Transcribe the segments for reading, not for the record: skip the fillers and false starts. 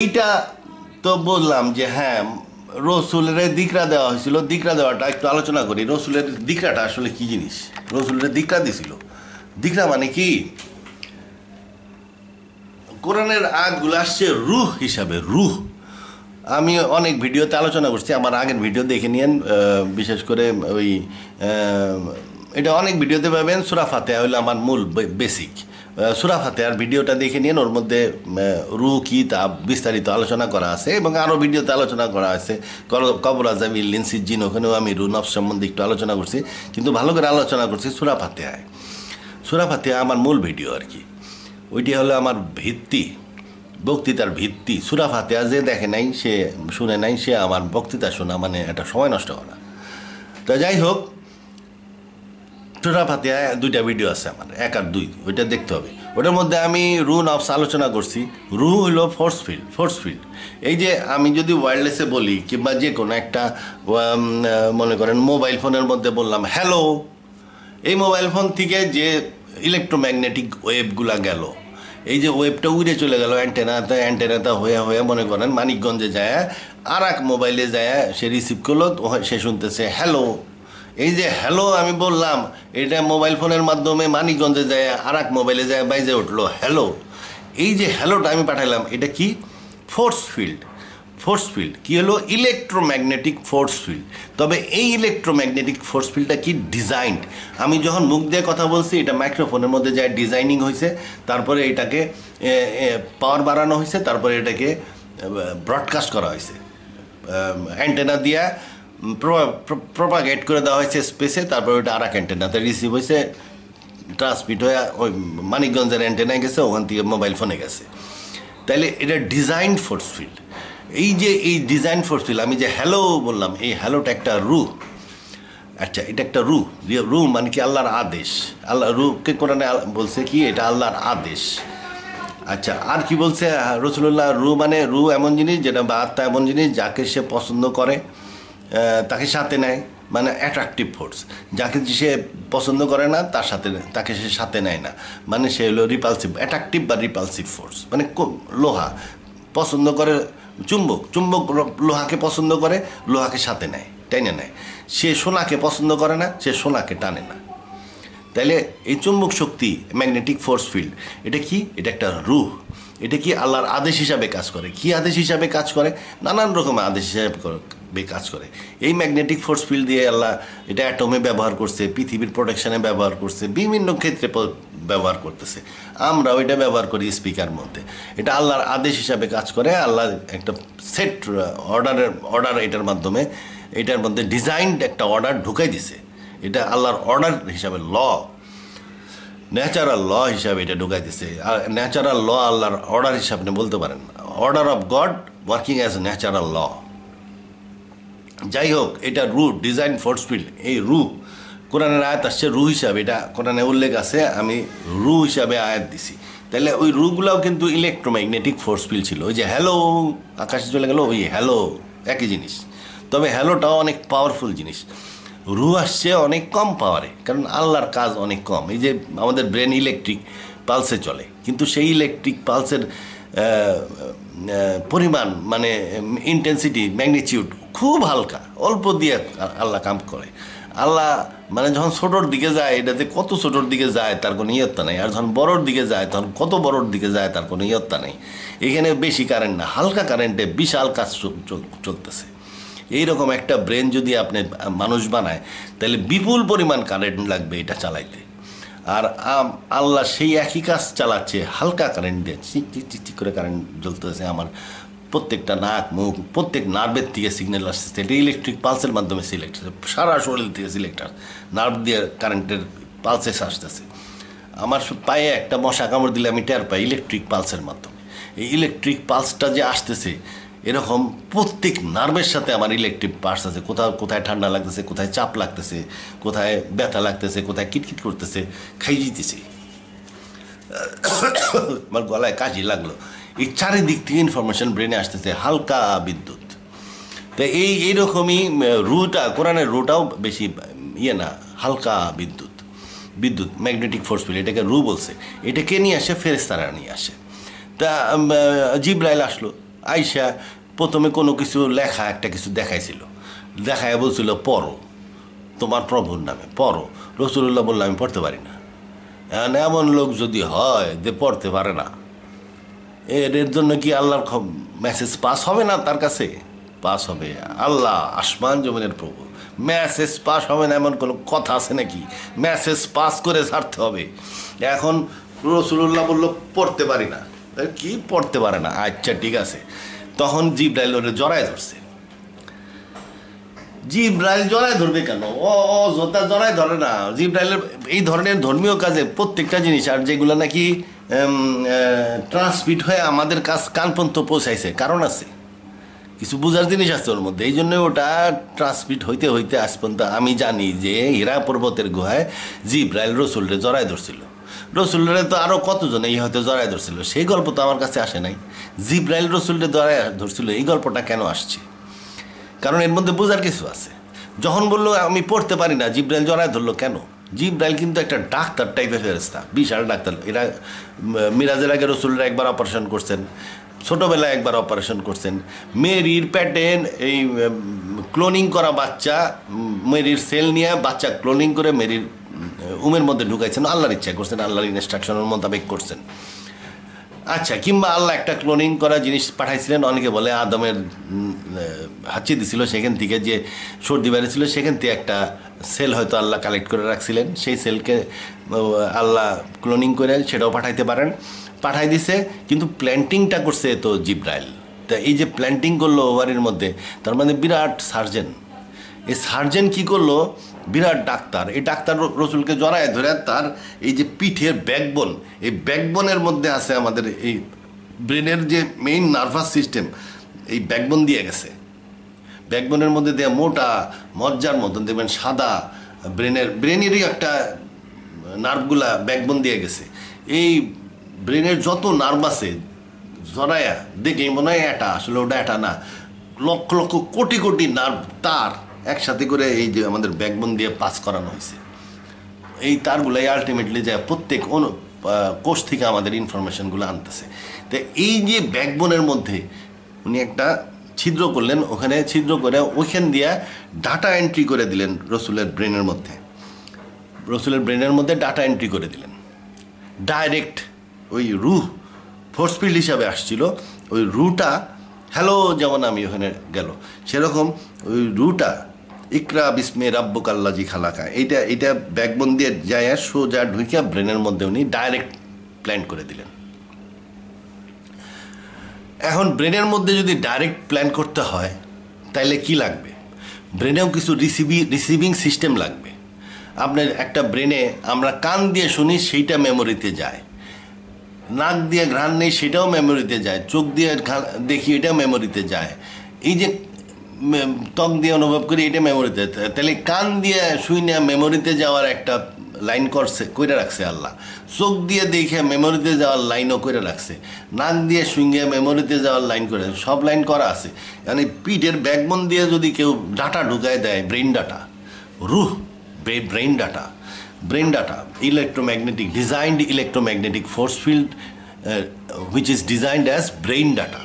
এইটা তো বললাম যে হ্যাঁ, রসুলের দিকরা দেওয়া হয়েছিল। দিকরা দেওয়াটা একটু আলোচনা করি। রসুলের দিকরাটা আসলে কি জিনিস? রসুলের দিকরা দিছিল। দিকরা মানে কি? কোরআনের আয়াতগুলো আসছে রূহ হিসাবে। রূহ আমি অনেক ভিডিওতে আলোচনা করছি, আমার আগের ভিডিও দেখে নিয়েন। বিশেষ করে ওই এটা অনেক ভিডিওতে পাবেন। সূরা ফাতিহা হলো আমার মূল বেসিক। সূরা ফাতিহার ভিডিওটা দেখে নিন, ওর মধ্যে রূহ কি তা বিস্তারিত আলোচনা করা আছে এবং আরও ভিডিওতে আলোচনা করা আছে। কবর আযাব ইল্লিন সিজ্জিন, ওখানেও আমি রূহ নফস সম্বন্ধে একটু আলোচনা করছি, কিন্তু ভালো করে আলোচনা করছি সূরা ফাতিহায়। সূরা ফাতিহা আমার মূল ভিডিও আর কি। ওইটি হলো আমার ভিত্তি, বক্তৃতার ভিত্তি। সূরা ফাতিহা যে দেখে নাই, সে শুনে নাই, সে আমার বক্তৃতা শোনা মানে এটা সময় নষ্ট করা। তো যাই হোক, সূরা ফাতিহা দুইটা ভিডিও আছে আমার, 1 আর 2, ওইটা দেখতে হবে। ওটার মধ্যে আমি রূহ নফস আলোচনা করছি। রূহ হইল ফোর্স ফিল্ড। ফোর্স ফিল্ড এই যে আমি যদি ওয়্যারলেসে বলি কিংবা যে কোনো একটা মনে করেন মোবাইল ফোনের মধ্যে বললাম হ্যালো, এই মোবাইল ফোন থেকে যে ইলেকট্রোম্যাগনেটিক ওয়েভগুলা গেল, এই যে ওয়েভটা উড়ে চলে গেল অ্যান্টেনাতে হয়ে হয়ে মনে করেন মানিকগঞ্জে যায়, আর এক মোবাইলে যায়, সে রিসিভ করলো, সে শুনতেছে হ্যালো। এই যে হ্যালো আমি বললাম, এটা মোবাইল ফোনের মাধ্যমে মানিকগঞ্জে যায়, আর এক মোবাইলে যায়, বাইজে উঠলো হ্যালো। এই যে হ্যালোটা আমি পাঠালাম, এটা কি? Force field. ফোর্স ফিল্ড কী হলো? Electromagnetic force field. তবে এই ইলেকট্রোম্যাগনেটিক ফোর্স ফিল্ডটা কি ডিজাইনড? আমি যখন মুখ দিয়ে কথা বলছি, এটা মাইক্রোফোনের মধ্যে যায় ডিজাইনিং হয়েছে, তারপরে এটাকে পাওয়ার বাড়ানো হয়েছে, তারপরে এটাকে ব্রডকাস্ট করা হয়েছে অ্যান্টেনা দিয়ে, প্রপাগেট করে দেওয়া হয়েছে স্পেসে, তারপরে ওইটা আর এক অ্যান্টেনাতে রিসিভ হয়েছে, ট্রান্সমিট হয়ে ওই মানিকগঞ্জের অ্যান্টেনায় গেছে, ওখান থেকে মোবাইল ফোনে গেছে। তাইলে এটা ডিজাইন ফোর্স ফিল্ড। এই যে এই ডিজাইন ফোর্স ফিল্ড, আমি যে হ্যালো বললাম, এই হ্যালোটা একটা রূহ। আচ্ছা, এটা একটা রূহ। রূহ মানে কি? আল্লাহর আদেশ। আল্লাহ রূহকে কোরআনে বলছে কি? এটা আল্লাহর আদেশ। আচ্ছা, আর কি বলছে রাসূলুল্লাহ? রূহ মানে রূহ এমন জিনিস, যেটা বা আত্মা এমন জিনিস যাকে সে পছন্দ করে তাকে সাথে নেয়, মানে অ্যাট্রাকটিভ ফোর্স। যাকে সে পছন্দ করে না তাকে সে সাথে নেয় না, মানে সে হলো রিপালসিভ। অ্যাট্রাকটিভ বা রিপালসিভ ফোর্স মানে লোহা পছন্দ করে চুম্বক, চুম্বক লোহাকে পছন্দ করে, লোহাকে সাথে নেয়, টেনে নেয়। সে সোনাকে পছন্দ করে না, সে সোনাকে টানে না। তাইলে এই চুম্বক শক্তি, ম্যাগনেটিক ফোর্স ফিল্ড, এটা কি? এটা একটা রূহ। এটা কি? আল্লাহর আদেশ হিসাবে কাজ করে। কি আদেশ হিসাবে কাজ করে? নানান রকমের আদেশ হিসাবে কাজ করে। এই ম্যাগনেটিক ফোর্স ফিল্ড দিয়ে আল্লাহ এটা অ্যাটমে ব্যবহার করছে, পৃথিবীর প্রোটেকশনে ব্যবহার করছে, বিভিন্ন ক্ষেত্রে ব্যবহার করতেছে। আমরা ওইটা ব্যবহার করি স্পিকার মধ্যে। এটা আল্লাহর আদেশ হিসাবে কাজ করে। আল্লাহ একটা সেট অর্ডার এটার মধ্যে ডিজাইনড একটা অর্ডার ঢুকাই দিছে। এটা আল্লাহর অর্ডার হিসাবে, ন্যাচারাল ল হিসাবে এটা ঢুকাই দিছে। আর ন্যাচারাল ল আল্লাহর অর্ডার হিসাবে আপনি বলতে পারেন, order of God working as natural law. যাই হোক, এটা রূহ, ডিজাইন ফোর্স ফিল্ড। এই রূহ কোরআনের আয়াত আসছে রূহ হিসাবে, এটা কোরআনে উল্লেখ আছে, আমি রূহ হিসাবে আয়াত দিছি। তাহলে ওই রূহগুলাও কিন্তু ইলেকট্রোম্যাগনেটিক ফোর্স ফিল্ড ছিল। ওই যে হ্যালো আকাশে চলে গেল, ওই হ্যালো একই জিনিস। তবে হ্যালোটাও অনেক পাওয়ারফুল জিনিস। রূহ আসছে অনেক কম পাওয়ারে, কারণ আল্লাহর কাজ অনেক কম। এই যে আমাদের ব্রেন ইলেকট্রিক পালসে চলে, কিন্তু সেই ইলেকট্রিক পালসের পরিমাণ মানে ইন্টেন্সিটি, ম্যাগনিটিউড খুব হালকা, অল্প দিয়ে আল্লাহ কাম করে। আল্লাহ মানে যখন ছোটোর দিকে যায়, এটাতে কত ছোটোর দিকে যায় তার কোনো ইয়ত্তা নেই, আর যখন বড়োর দিকে যায় তখন কত বড়োর দিকে যায় তার কোনো ইয়ত্তা নেই। এখানে বেশি কারেন্ট না, হালকা কারেন্টে বিশাল কাজ চলতেছে। এইরকম একটা ব্রেন যদি আপনি মানুষ বানায়, তাহলে বিপুল পরিমাণ কারেন্ট লাগবে এটা চালাইতে। আর আল্লাহ সেই একই কাজ চালাচ্ছে হালকা কারেন্ট দিয়ে, চিক করে কারেন্ট জ্বলতেছে। আমার প্রত্যেকটা নাক, মুখ, প্রত্যেক নার্ভের থেকে সিগন্যাল আসতেছে। এটা ইলেকট্রিক পালসের মাধ্যমে সিলেক্ট হচ্ছে, সারা শরীর থেকে সিলেক্ট আসছে, নার্ভ দিয়ে কারেন্টের পালসেস আসতেছে। আমার পায়ে একটা মশা কামড় দিলে আমি টের পাই ইলেকট্রিক পালসের মাধ্যমে। এই ইলেকট্রিক পালসটা যে আসতেছে, এরকম প্রত্যেক নার্ভের সাথে আমার ইলেকট্রিক পালস আছে। কোথায় ঠান্ডা লাগতেছে, কোথায় চাপ লাগতেছে, কোথায় ব্যথা লাগতেছে, কোথায় কিটকিট করতেছে, খাই যেতেছে। আমার গলায় কাশি লাগলো। এই চারিদিক থেকে ইনফরমেশন ব্রেনে আসতেছে, হালকা বিদ্যুৎ। তো এইরকমই রুটা, কোরআনের রুটাও বেশি না, হালকা বিদ্যুৎ। ম্যাগনেটিক ফোর্স ফিল্ড, এটাকে রু বলছে। এটাকে নিয়ে আসে ফেরেশতারা নিয়ে আসে। তা জিবরাইল আসলো, আইসা প্রথমে কোনো কিছু লেখা একটা কিছু দেখাইছিল, দেখায় বলছিল পড়ো তোমার প্রভুর নামে পড়ো। রসুল্লাহ বললো আমি পড়তে পারি না। এমন লোক যদি হয় যে পড়তে পারে না, এর জন্য কি আল্লাহর মেসেজ পাস হবে না? তার কাছে পাস হবে। আল্লাহ আসমান জমিনের প্রভু, মেসেজ পাস হবে না এমন কোনো কথা আছে নাকি? মেসেজ পাস করে ছাড়তে হবে। এখন রসুল্লাহ বললো পড়তে পারি না। কি পড়তে পারে না? আচ্ছা ঠিক আছে। তখন জিব্রাইল ওরে জড়ায় ধরছে। জিব্রাইল জড়ায় ধরবে কেন? ও জোতা জড়ায় ধরে না। জিব্রাইলের এই ধরনের ধর্মীয় কাজে প্রত্যেকটা জিনিস, আর যেগুলো নাকি ট্রান্সমিট হয়ে আমাদের কান পর্যন্ত পৌঁছাইছে, কারণ আছে, কিছু বোঝার জিনিস আছে ওর মধ্যে। এই জন্য ওটা ট্রান্সমিট হইতে হইতে আজ পর্যন্ত আমি জানি যে হীরা পর্বতের গুহায় জিব্রাইল রসুলরে জড়ায় ধরছিল। রসুলরে তো আরও কতজন এই হয়তো জড়ায় ধরছিল, সেই গল্প তো আমার কাছে আসে নাই। জিব্রাইল রসুলরে জড়ায় ধরছিল, এই গল্পটা কেন আসছে? কারণ এর মধ্যে বোঝার কিছু আছে। যখন বললো আমি পড়তে পারি না, জিব্রাইল জড়ায় ধরলো কেন? জিব্রাইল কিন্তু একটা ডাক্তার টাইপের ফেরেশতা, বিশাল ডাক্তার। এরা মিরাজের আগে রসুলরা একবার অপারেশন করছেন, ছোটোবেলায় একবার অপারেশন করছেন। মেরির পেটে এই ক্লোনিং করা বাচ্চা, মেরির সেল নিয়ে বাচ্চা ক্লোনিং করে মেরির উমের মধ্যে ঢুকাইছেন, আল্লাহর ইচ্ছা করছেন, আল্লাহর ইনস্ট্রাকশনের মোতাবেক করছেন। আচ্ছা, কিংবা আল্লাহ একটা ক্লোনিং করা জিনিস পাঠাইছিলেন, অনেকে বলে আদমের হাঁচি দিছিল, সেখান থেকে যে সর্দি বেড়েছিল সেখান থেকে একটা সেল হয়তো আল্লাহ কালেক্ট করে রাখছিলেন, সেই সেলকে আল্লাহ ক্লোনিং করে সেটাও পাঠাইতে পারেন, পাঠাই দিছে। কিন্তু প্ল্যান্টিংটা করছে তো জিব্রাইল। তা এই যে প্ল্যান্টিং করলো ওভারির মধ্যে, তার মানে বিরাট সার্জেন। এই সার্জেন কি করলো? বিরাট ডাক্তার। এই ডাক্তার রসুলকে জড়ায় ধরে তার এই যে পিঠের ব্যাকবোন, এই ব্যাকবোনের মধ্যে আছে আমাদের এই ব্রেনের যে মেইন নার্ভাস সিস্টেম, এই ব্যাকবোন দিয়ে গেছে। ব্যাকবোনের মধ্যে দিয়ে মোটা মজ্জার মতন দেখবেন সাদা ব্রেনেরই একটা নার্ভগুলা ব্যাকবোন দিয়ে গেছে। এই ব্রেনের যত নার্ভ আছে জড়ায়া দেখে মনে হয় এটা, আসলে ওটা এটা না, লক্ষ লক্ষ কোটি কোটি নার্ভ তার একসাথে করে এই যে আমাদের ব্যাকবোন দিয়ে পাস করানো হয়েছে। এই তারগুলাই আলটিমেটলি যায় প্রত্যেক কোষ থেকে আমাদের ইনফরমেশনগুলো আনতেছে। তো এই যে ব্যাকবোনের মধ্যে উনি একটা ছিদ্র করলেন, ওখানে ছিদ্র করে ওইখান দিয়ে ডাটা এন্ট্রি করে দিলেন রসুলের ব্রেনের মধ্যে। রসুলের ব্রেনের মধ্যে ডাটা এন্ট্রি করে দিলেন ডাইরেক্ট। ওই রুহ ফোর্স ফিল্ড হিসাবে আসছিল, ওই রুটা হ্যালো যেমন আমি ওখানে গেল, সেরকম ওই রুটা ইকরা বিস্মে রাব্বুকাল্লাজি খালাকা, এইটা ব্যাকবোন দিয়ে যায় সোজা ঢুকিয়া ব্রেনের মধ্যে উনি ডাইরেক্ট প্ল্যান করে দিলেন। এখন ব্রেনের মধ্যে যদি ডাইরেক্ট প্ল্যান করতে হয় তাইলে কি লাগবে? ব্রেনেও কিছু রিসিভিং সিস্টেম লাগবে। আপনার একটা ব্রেনে আমরা কান দিয়ে শুনি, সেইটা মেমোরিতে যায়, নাক দিয়ে ঘ্রাণ নেই সেটাও মেমোরিতে যায়, চোখ দিয়ে দেখি এটাও মেমোরিতে যায়, এই যে ত্বক দিয়ে অনুভব করি এটা মেমোরিতে। তাহলে কান দিয়ে শুই না মেমোরিতে যাওয়ার একটা লাইন করে রাখছে আল্লাহ, চোখ দিয়ে দেখে মেমোরিতে যাওয়ার লাইনও করে রাখছে, নাক দিয়ে শুইয়ে মেমোরিতে যাওয়ার লাইন করে, সব লাইন করা আছে। মানে পিঠের ব্যাকবোন দিয়ে যদি কেউ ডাটা ঢুকায় দেয়, ব্রেন ডাটা, রুহ brain data electromagnetic designed electromagnetic force field which is designed as brain data।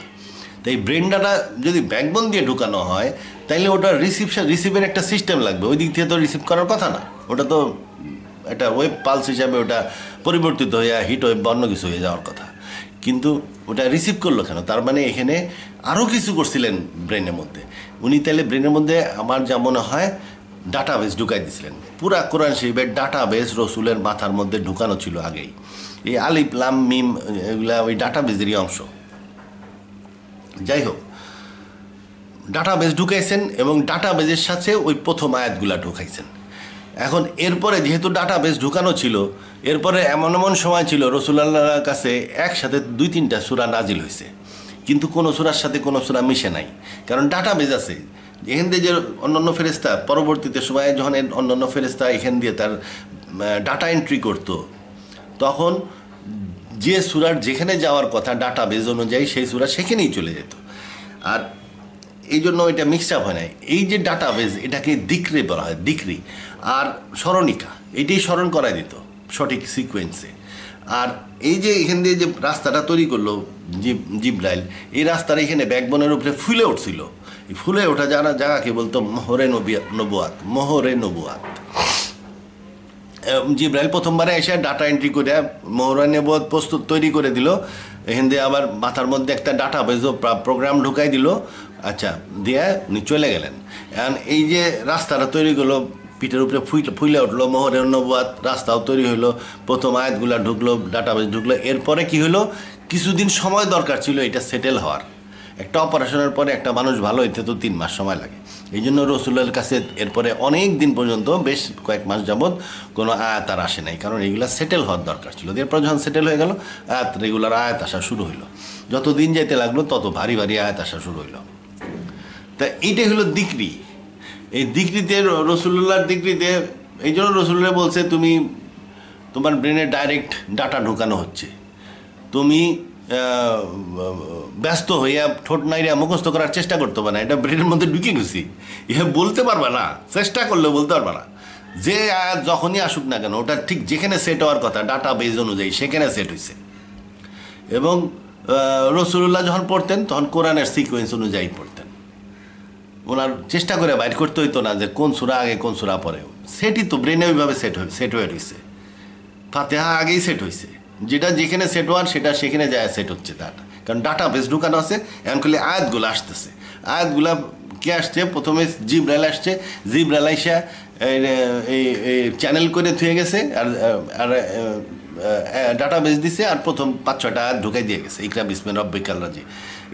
তো এই ব্রেন ডাটা যদি ব্যাকবোন দিয়ে ঢুকানো হয় তাইলে ওটা রিসিভের একটা সিস্টেম লাগবে। ওই দিক থেকে তো রিসিভ করার কথা না, ওটা তো একটা ওয়েব পালস হিসাবে ওটা পরিবর্তিত হয়ে হিট ওয়েব বা অন্য কিছু হয়ে যাওয়ার কথা। কিন্তু ওটা রিসিভ করলো কেন? তার মানে এখানে আরও কিছু করছিলেন ব্রেনের মধ্যে উনি। তাহলে ব্রেনের মধ্যে আমার যা মনে হয় ডাটাবেস ঢুকাই দিয়েছিলেন, পুরা কোরআন শরীফের ডাটাবেস রসুলের মাথার মধ্যে ঢুকানো ছিল আগেই। এই আলিফ লাম মিম এগুলা ওই ডাটাবেসেরই অংশ। যাই হোক, ডাটাবেস ঢুকাইছেন এবং ডাটাবেসের সাথে ওই প্রথম আয়াতগুলা ঢুকাইছেন। এখন এরপরে যেহেতু ডাটাবেস ঢুকানো ছিল, এরপরে এমন সময় ছিল রসুল্লাহর কাছে একসাথে 2-3টা সূরা নাজিল হয়েছে, কিন্তু কোনো সূরার সাথে কোনো সূরা মিশে নাই, কারণ ডাটাবেস আছে। এখান দিয়ে যে অন্যান্য ফেরেশতা পরবর্তীতে সময়ে যখন অন্যান্য ফেরেশতা এখান দিয়ে তার ডাটা এন্ট্রি করত, তখন যে সূরার যেখানে যাওয়ার কথা ডাটাবেস অনুযায়ী সেই সূরা সেখানেই চলে যেত। আর এই জন্য এটা মিক্স আপ হয় না। এই যে ডাটাবেস এটাকে দিক্রি বলা হয়, দিক্রি আর স্মরণিকা, এটাই স্মরণ করাই দিত সঠিক সিকোয়েন্সে। আর এই যে এখান দিয়ে যে রাস্তাটা তৈরি করলো জিব্রাইল, এই রাস্তাটা এখানে ব্যাকবোনের উপরে ফুলে উঠছিল। এই ফুলে ওঠা জায়গাকে বলতো মোহরে নবুয়াত, মোহরে নবুয়াত। জিব্রাইল প্রথমবারে এসে ডাটা এন্ট্রি করে মোহরে নবুয়াত প্রস্তুত তৈরি করে দিল। এখান দিয়ে আবার মাথার মধ্যে একটা ডাটা বেজো প্রোগ্রাম ঢুকাই দিল। আচ্ছা, দিয়ে উনি চলে গেলেন। এখন এই যে রাস্তাটা তৈরি করলো, পিঠের উপরে ফুলে উঠলো, মোহরের নবুয়াত, রাস্তাও তৈরি হইলো, প্রথম আয়াতগুলা ঢুকলো, ডাটাবেস ঢুকলো। এরপরে কি হলো, কিছুদিন সময় দরকার ছিল এটা সেটেল হওয়ার। একটা অপারেশনের পরে একটা মানুষ ভালো হইতে তো 3 মাস সময় লাগে। এই জন্য রসুলের কাছে এরপরে অনেক দিন পর্যন্ত, বেশ কয়েক মাস যাবৎ কোনো আয়াত আর আসে নাই, কারণ এগুলো সেটেল হওয়ার দরকার ছিল। এরপর যখন সেটেল হয়ে গেল, রেগুলার আয়াত আসা শুরু হইলো। যত দিন যেতে লাগলো তত ভারী ভারী আয়াত আসা শুরু হইলো। তা এইটাই হলো দিকরি। এই দিকরিতে, রসুল্লাহর দিকরিতে, এই জন্য রসুল্লাহ বলছে তুমি, তোমার ব্রেনে ডাইরেক্ট ডাটা ঢুকানো হচ্ছে, তুমি ব্যস্ত হইয়া ঠোঁট নাইরা মুখস্থ করার চেষ্টা করতে পারবে না, এটা ব্রেনের মধ্যে ঢুকে গেছি, ইহা বলতে পারবে না, চেষ্টা করলেও বলতে পারবে না। যে আয়াত যখনই আসুক না কেন, ওটা ঠিক যেখানে সেট হওয়ার কথা ডাটা বেজ অনুযায়ী সেখানে সেট হয়েছে। এবং রসুল্লাহ যখন পড়তেন তখন কোরআনের সিকোয়েন্স অনুযায়ী পড়তেন। ওনার চেষ্টা করে বাইর করতে হইতো না যে কোন সূরা আগে কোন সূরা পরে, সেটই তো ব্রেনে ওইভাবে সেট হয়ে রয়েছে। ফাতিহা আগেই সেট হয়েছে, যেটা যেখানে সেট হওয়ার সেটা সেখানে যায় সেট হচ্ছে তার, কারণ ডাটা বেস ঢুকানো আছে। এখন খালি আয়াতগুলো আসতেছে, আয়াতগুলা কে আসছে, প্রথমে জিব্রাইল আসছে, জিব্রাইল আইসা এই চ্যানেল করে থুয়ে গেছে, আর ডাটা বেস দিছে, আর প্রথম 5-6টা আয়াত ঢুকাই দিয়ে গেছে, ইকরা বিসমি রব্বিকাল রাজি।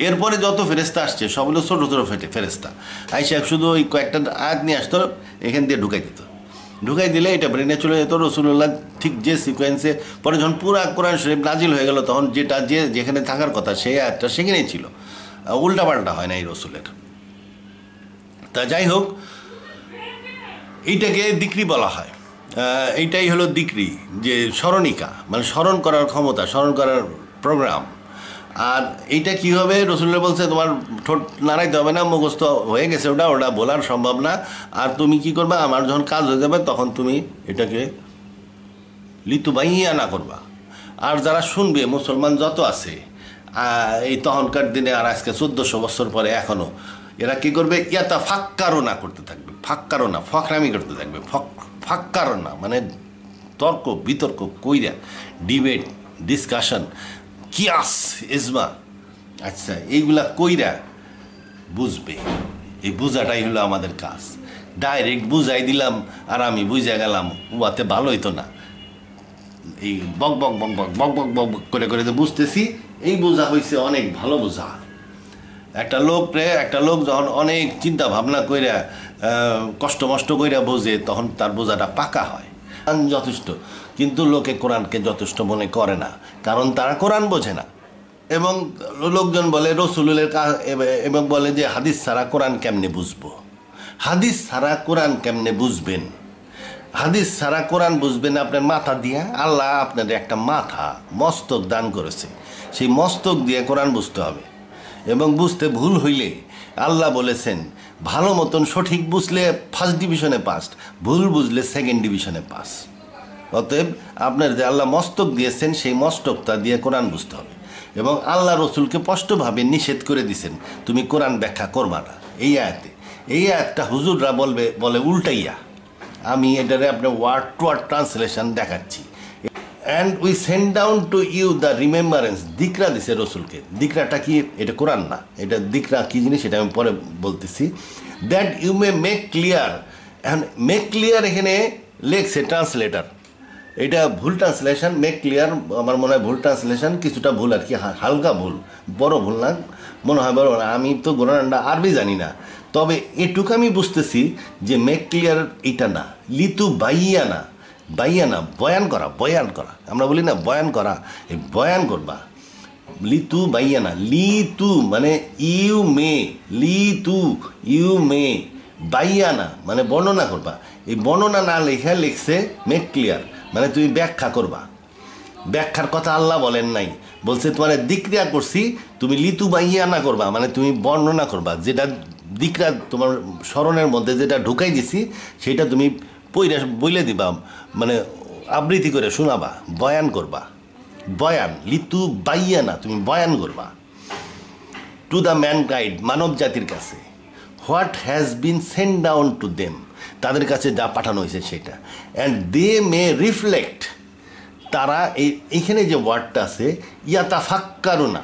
এরপরে যত ফেরেস্তা আসছে সবগুলো ছোটো ছোটো ফেরেস্তা আইসা শুধু ওই কয়েকটা আয়াত নিয়ে আসতো, এখান দিয়ে ঢুকাই দিত। ঢুকাই দিলে এটা ব্রেনে চলে যেত। রসুল্লাহ ঠিক যে সিকোয়েন্সে পরে যখন পুরা কোরআন শরীফ নাজিল হয়ে গেল, তখন যেটা যেখানে থাকার কথা সেই আয়াতটা সেখানেই ছিল, উল্টাপাল্টা হয় না এই রসুলের। তা যাই হোক, এইটাকে দিকরি বলা হয়। এইটাই হলো দিকরি, যে স্মরণিকা, মানে স্মরণ করার ক্ষমতা, স্মরণ করার প্রোগ্রাম। আর এইটা কী হবে, রসুল্লাহ বলছে তোমার ঠোঁট নাড়াইতে হবে না, মুখস্থ হয়ে গেছে, ওটা বলার সম্ভব না। আর তুমি কি করবা, আমার যখন কাজ হয়ে যাবে তখন তুমি এটাকে লিতুবাইয়া না করবা। আর যারা শুনবে, মুসলমান যত আছে এই তখনকার দিনে আর আজকে 1400 বছর পরে এখনও, এরা কী করবে, ইয়াতা ফাক্কারও না করতে থাকবে, ফাক্কারও না, ফকরামি করতে থাকবে। ফাক্কারও না মানে তর্ক বিতর্ক কইরা, ডিবেট, ডিসকাশন, কিয়াস, ইজমা, আচ্ছা এইগুলা কইরা বুঝবে। এই বুঝাটাই হলো আমাদের কাজ। ডাইরেক্ট বুঝাই দিলাম আর আমি বুঝে গেলাম, উয়াতে ভালো হইতো না। এই বক বক বক বক বক বক বক করে করে যে বুঝতেছি, এই বোঝা হয়েছে অনেক ভালো বোঝা। একটা লোক যখন অনেক চিন্তা ভাবনা কইরা কষ্ট মষ্ট কইরা বোঝে, তখন তার বোঝাটা পাকা হয়। যথেষ্ট, কিন্তু লোকে কোরআনকে যথেষ্ট মনে করে না, কারণ তারা কোরআন বোঝে না। এবং লোকজন বলে রসুলের এবং বলে যে হাদিস ছাড়া কোরআন কেমনে বুঝবো, হাদিস ছাড়া কোরআন কেমনে বুঝবেন, হাদিস ছাড়া কোরআন বুঝবেন আপনার মাথা দিয়ে। আল্লাহ আপনাদের একটা মাথা, মস্তক দান করেছে, সেই মস্তক দিয়ে কোরআন বুঝতে হবে। এবং বুঝতে ভুল হইলে আল্লাহ বলেছেন, ভালো মতন সঠিক বুঝলে ফার্স্ট ডিভিশনে পাস, ভুল বুঝলে সেকেন্ড ডিভিশনে পাস। অতএব আপনার যে আল্লাহ মস্তক দিয়েছেন, সেই মস্তকটা দিয়ে কোরআন বুঝতে হবে। এবং আল্লাহ রসুলকে স্পষ্টভাবে নিষেধ করে দিয়েছেন, তুমি কোরআন ব্যাখ্যা করবা না। এই আয়াতটা হুজুররা বলে উল্টাইয়া। আমি এটারে আপনার ওয়ার্ড টু ওয়ার্ড ট্রান্সলেশন দেখাচ্ছি। And we send down to you the remembrance, দিকরা দিছে রসুলকে। দিকরাটা কি, এটা কোরআন না, এটা দিকরা কী জিনিস সেটা আমি পরে বলতেছি। That you may make clear. এখন মেক ক্লিয়ার এখানে লেখছে ট্রান্সলেটার, এটা ভুল ট্রান্সলেশন। মেক ক্লিয়ার আমার মনে হয় ভুল ট্রান্সলেশন, কিছুটা ভুল আর কি, হালকা ভুল, বড় ভুল না মনে হয়, বড় না। আমি তো কোরআনটা আরবি জানি না, তবে এটুকু আমি বুঝতেছি যে মেক ক্লিয়ার এটা না, লিতু বাইয়া না, বয়ান করা, আমরা বলি না বয়ান করা, এই বয়ান করবা। লিতু বাইয়া না, লিতু মানে ইউ মে, ইউ মে, বাইয়া না মানে বর্ণনা করবা। এই বর্ণনা না লিখছে মেক ক্লিয়ার, মানে তুমি ব্যাখ্যা করবা। ব্যাখ্যার কথা আল্লাহ বলেন নাই, বলছে তোমার দিকরা করছি, তুমি লিতু বাইয়া না করবা, মানে তুমি বর্ণনা করবা। যেটা দিকরা তোমার স্মরণের মধ্যে যেটা ঢুকাই দিছি, সেটা তুমি বইলে দিবা, মানে আবৃত্তি করে শোনাবা, বয়ান করবা। বয়ান, লিতু বাইয়া না, তুমি বয়ান করবা টু দ্য ম্যানকাইন্ড, মানব জাতির কাছে, what has been send down to them, তাদের কাছে যা পাঠানো হয়েছে সেটা, অ্যান্ড দে মে রিফ্লেক্ট, তারা এইখানে যে ওয়ার্ডটা আছে ইয়াতা ফাক্কারুনা,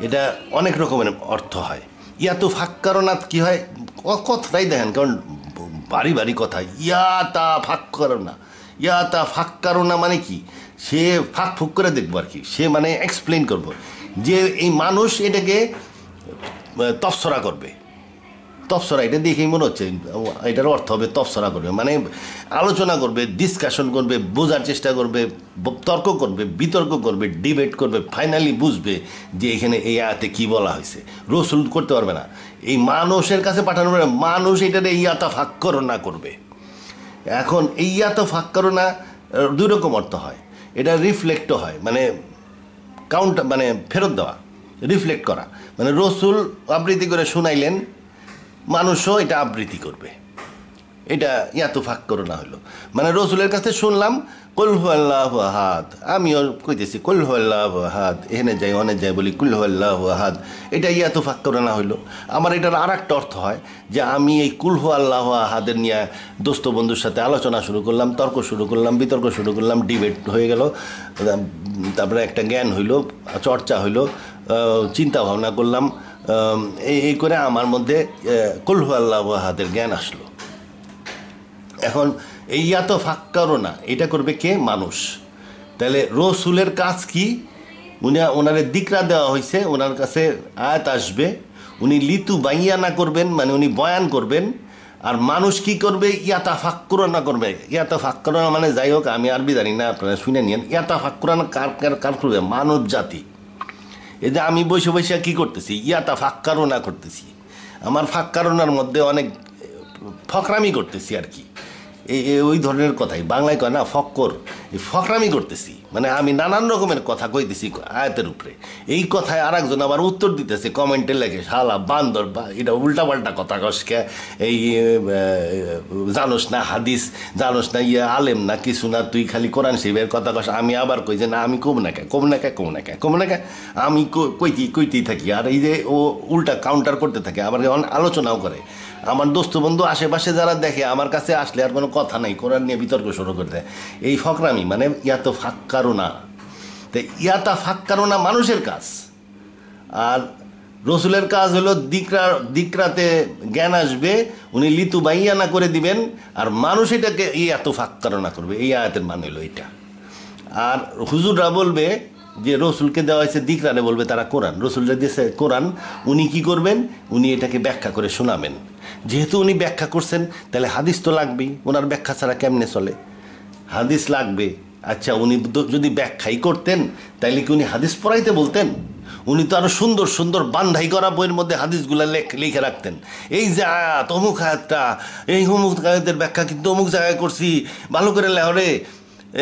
এটা অনেক রকমের অর্থ হয়। ইয়াতো ফাক্কারুনা কি হয়, কথাটাই দেখেন, কারণ বাড়ি বাড়ি কথা, ইয়াতা ফাক্কারুনা, ইয়াতা ফাক্কারুনা মানে কি, সে ফাঁক ফুক করে দেখবো আর কি, সে মানে এক্সপ্লেন করবো যে এই মানুষ এটাকে তফসরা করবে, তফসরা, এটা দেখেই মনে হচ্ছে এটার অর্থ হবে তফসরা করবে, মানে আলোচনা করবে, ডিসকাশন করবে, বোঝার চেষ্টা করবে, তর্ক করবে, বিতর্ক করবে, ডিবেট করবে, ফাইনালি বুঝবে যে এখানে এই আয়াতে কী বলা হয়েছে। রসুল করতে পারবে না, এই মানুষের কাছে পাঠানো পারবে, মানুষ এটাতে ইয়াতা ফাক্করনা করবে। এখন এই ইয়াতা ফাক্করনা দুই রকম অর্থ হয়, এটা রিফ্লেক্টও হয়, মানে কাউন্টার, মানে ফেরত দেওয়া, রিফ্লেক্ট করা, মানে রসুল আবৃত্তি করে শুনাইলেন, মানুষও এটা আবৃত্তি করবে, এটা ইয়াতো ফাঁক করো না হলো, মানে রসুলের কাছে শুনলাম কুল হু আল্লাহু আহাদ, আমিও কইতেছি কুল হু আল্লাহু আহাদ, এখানে যাই অনেক যাই বলি কুল হু আল্লাহু আহাদ, এটা ইয়াতো ফাঁক করো না হইলো। আমার এটার আর একটা অর্থ হয় যে আমি এই কুল হু আল্লাহু আহাদের নিয়ে দোস্ত বন্ধুর সাথে আলোচনা শুরু করলাম, তর্ক শুরু করলাম, বিতর্ক শুরু করলাম, ডিবেট হয়ে গেল, তারপরে একটা জ্ঞান হইলো, চর্চা হইলো, চিন্তা ভাবনা করলাম, এই করে আমার মধ্যে কুল হু আল্লাহু আহাদের জ্ঞান আসলো। এখন এই ইয়াতো ফাক্কারও না, এটা করবে কে, মানুষ। তাহলে রসুলের কাজ কি, ওনারে দিকরা দেওয়া হয়েছে, ওনার কাছে আয়াত আসবে, উনি লিতু বাইয়া না করবেন, মানে উনি বয়ান করবেন, আর মানুষ কি করবে, ইয়াতা ফাক্কুরানা করবে। ইয়াতা ফাক্কুরানা মানে যাই হোক, আমি আরবি জানি না, আপনারা শুনে নিন। ইয়াতা ফাক্কুরানা কার করবে, মানব জাতি। এই যে আমি বসে বসে কী করতেছি, ইয়াতা ফাক্কারোনা করতেছি, আমার ফাক্কারোনার মধ্যে অনেক ফকরামি করতেছি আর কি, ওই ধরনের কথাই বাংলায় কয় না, ফক্কর, এই ফকরামি করতেছি, মানে আমি নানান রকমের কথা কইতেছি আয়াতের উপরে। এই কথায় আর একজন আবার উত্তর দিতেছে কমেন্টে লেগে, শালা বান্দর, এটা উল্টাপাল্টা কথা কসকে, এই জানোস না হাদিস, জানোস না আলেম না কিছু না, তুই খালি কোরআন শরীফের কথা কস। আমি আবার কই যে না, আমি কম না কে, আমি কইতেই থাকি, আর এই যে ও উল্টা কাউন্টার করতে থাকে, আবার আলোচনাও করে। আমার দোস্ত বন্ধু আশেপাশে যারা দেখে, আমার কাছে আসলে আর কোনো কথা নাই, কোরআন নিয়ে বিতর্ক শুরু করে দেয়, এই ফকরামি, মানে ইয়াতো ফাক্কারোনা। তো ইয়াতা ফাক্কারোনা মানুষের কাজ, আর রসুলের কাজ হলো দিকরাতে জ্ঞান আসবে, উনি লিতু বাইয়ানা করে দিবেন, আর মানুষ এটাকে ইয়াতো ফাক্কারোনা করবে। এই আয়াতের মানে হলো এটা। আর হুজুররা বলবে যে রসুলকে দেওয়া হয়েছে দিকরারে, বলবে তারা কোরআন, রসুলরা দিয়েছে কোরআন, উনি কি করবেন, উনি এটাকে ব্যাখ্যা করে শোনাবেন। যেহেতু উনি ব্যাখ্যা করছেন, তাহলে হাদিস তো লাগবেই, ওনার ব্যাখ্যা ছাড়া কেমনে চলে, হাদিস লাগবে। আচ্ছা, উনি যদি ব্যাখ্যাই করতেন, তাইলে কি উনি হাদিস পড়াইতে বলতেন? উনি তো আরো সুন্দর সুন্দর বান্ধাই করা বইয়ের মধ্যে হাদিসগুলা লিখে রাখতেন, এই যে আয়াত, অমুক আয়াতটা, এই অমুক আয়াতের ব্যাখ্যা কিন্তু অমুক জায়গায় করছি, ভালো করে লেহরে,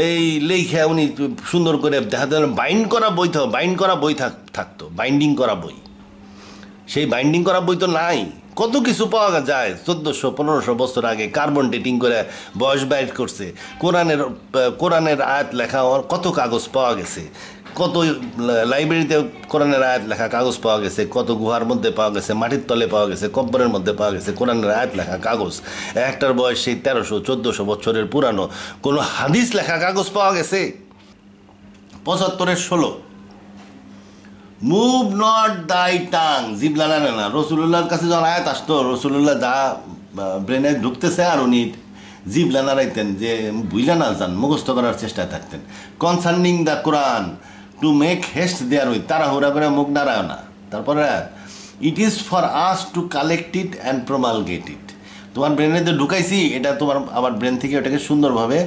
এই লেখা উনি সুন্দর করে দেখা যায়। বাইন্ড করা বই তো, বাইন্ড করা বই থাকতো, বাইন্ডিং করা বই, সেই বাইন্ডিং করা বই তো নাই। কত কিছু পাওয়া যায় 1400-1500 বছর আগে, কার্বন ডেটিং করে বয়স বাইর করছে, কোরআনের আয়াত লেখা কত কাগজ পাওয়া গেছে, কত লাইব্রেরিতে কোরআনের আয়াত লেখা কাগজ পাওয়া গেছে, কত গুহার মধ্যে পাওয়া গেছে, মাটির তলে পাওয়া গেছে, কব্বরের মধ্যে পাওয়া গেছে কোরআনের আয়াত লেখা কাগজ। একটার বয়স সেই 1300-1400 বছরের পুরানো। কোনো হাদিস লেখা কাগজ পাওয়া গেছে? 75-16 মুভ নট দাই টাং, জিবলা না। রসুল্লাহর কাছে যখন আয়াত আসতো, রসুল্লাহ যা ব্রেনে ঢুকতেছে আর উনি জিবলা নাড়াইতেন, যে বুঝলা না যান, মুখস্থ করার চেষ্টায় থাকতেন। Concerning the Quran to make haste there with, তাড়াহুড়া করে মুখ নাড়ায় না। তারপরে it is for us to collect it and promulgate it, তোমার ব্রেনে যে ঢুকাইছি, এটা তোমার আবার ব্রেন থেকে ওটাকে সুন্দরভাবে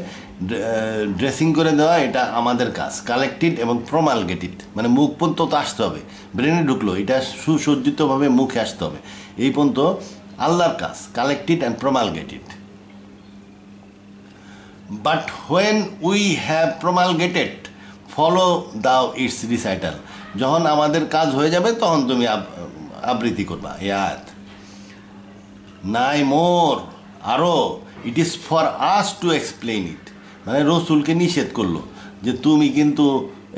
ড্রেসিং করে দেওয়া, এটা আমাদের কাজ। কালেক্টেড এবং প্রমালগেটেড, মানে মুখ পর্যন্ত তো আসতে হবে, ব্রেনে ঢুকলো, এটা সুসজ্জিতভাবে মুখে আসতে হবে, এই পর্যন্ত আল্লাহর কাজ। Collected and promulgated. But when we have promulgated follow thou its recital, যখন আমাদের কাজ হয়ে যাবে তখন তুমি আবৃত্তি করবা এই আয়াত। নাই মোর, আরও, it is for us to explain ইট, মানে রসুলকে নিষেধ করলো যে তুমি কিন্তু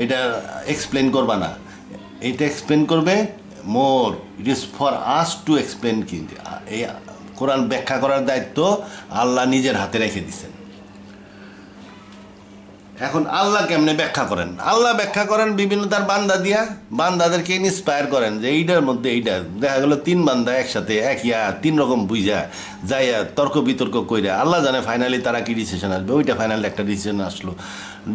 এটা এক্সপ্লেন করবা না, এটা এক্সপ্লেন করবে more, it is for us to explain. কিন্তু এই কোরআন ব্যাখ্যা করার দায়িত্ব আল্লাহ নিজের হাতে রেখে দিচ্ছেন। এখন আল্লাহ কেমনে ব্যাখ্যা করেন? আল্লাহ ব্যাখ্যা করেন বিভিন্ন তার বান্দা দিয়া, বান্দাদেরকে ইন্সপায়ার করেন যে এইটার মধ্যে এইটা দেখা গেলো 3 বান্দা একসাথে একই 3 রকম বুঝা যাইয়া তর্ক বিতর্ক কইরা আল্লাহ জানে ফাইনালি তারা কি ডিসিশন আসবে। ওইটা ফাইনাল একটা ডিসিশন আসলো,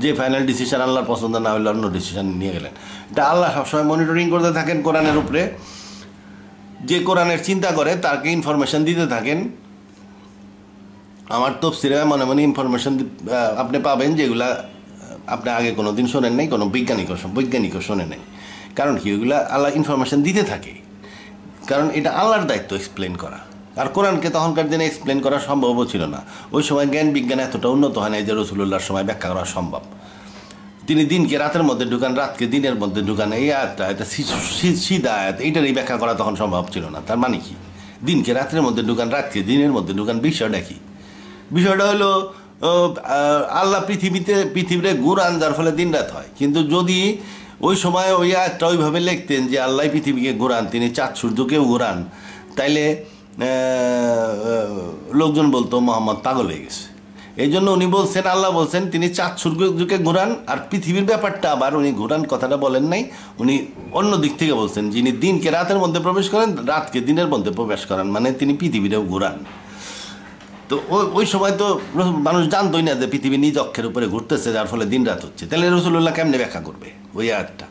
যে ফাইনাল ডিসিশন আল্লাহর পছন্দ না হলে অন্য ডিসিশন নিয়ে গেলেন। এটা আল্লাহ সবসময় মনিটরিং করতে থাকেন কোরআনের উপরে। যে কোরআনের চিন্তা করে তাকে ইনফরমেশন দিতে থাকেন। আমার তফসিরে মনে মনে ইনফরমেশন আপনি পাবেন যেগুলা আপনি আগে কোনো দিন শোনেন নাই, কোনো বৈজ্ঞানিকও শোনে নাই। কারণ কি, ওইগুলা আল্লাহ ইনফরমেশন দিতে থাকে, কারণ এটা আল্লাহর দায়িত্ব এক্সপ্লেন করা। আর কোরআনকে তখনকার দিনে এক্সপ্লেন করা সম্ভবও ছিল না। ওই সময় জ্ঞান বিজ্ঞান এতটা উন্নত হয় নাই যে রসুলুল্লাহর সময় ব্যাখ্যা করা সম্ভব। তিনি দিনকে রাতের মধ্যে ঢুকান, রাতকে দিনের মধ্যে ঢুকান, এই আয়াতটা এটা সিধা আয়াত, এইটার এই ব্যাখ্যা করা তখন সম্ভব ছিল না। তার মানে কি, দিনকে রাতের মধ্যে ঢুকান, রাতকে দিনের মধ্যে ঢুকান, বিষয়টা কি? বিষয়টা হলো আল্লাহ পৃথিবীতে ঘুরান, যার ফলে দিন রাত হয়। কিন্তু যদি ওই সময় ওই আয়াতটা ওইভাবে লিখতেন যে আল্লাহ পৃথিবীকে ঘুরান, তিনি চাঁদ সূর্যকেও ঘুরান, তাইলে লোকজন বলতো মোহাম্মদ পাগল হয়ে গেছে। এই জন্য উনি বলছেন, আল্লাহ বলছেন তিনি চাঁদ সূর্যকে ঘুরান, আর পৃথিবীর ব্যাপারটা আবার উনি ঘুরান কথাটা বলেন নাই, উনি অন্য দিক থেকে বলছেন যিনি দিনকে রাতের মধ্যে প্রবেশ করেন, রাতকে দিনের মধ্যে প্রবেশ করেন, মানে তিনি পৃথিবীতেও ঘুরান। তো ওই সময় তো মানুষ জানতোই না যে পৃথিবী নিজ অক্ষের উপরে ঘুরতেছে, যার ফলে দিন রাত হচ্ছে। তাহলে রসুল্লাহ কেমনে ব্যাখ্যা করবে ওই আয়াতটা?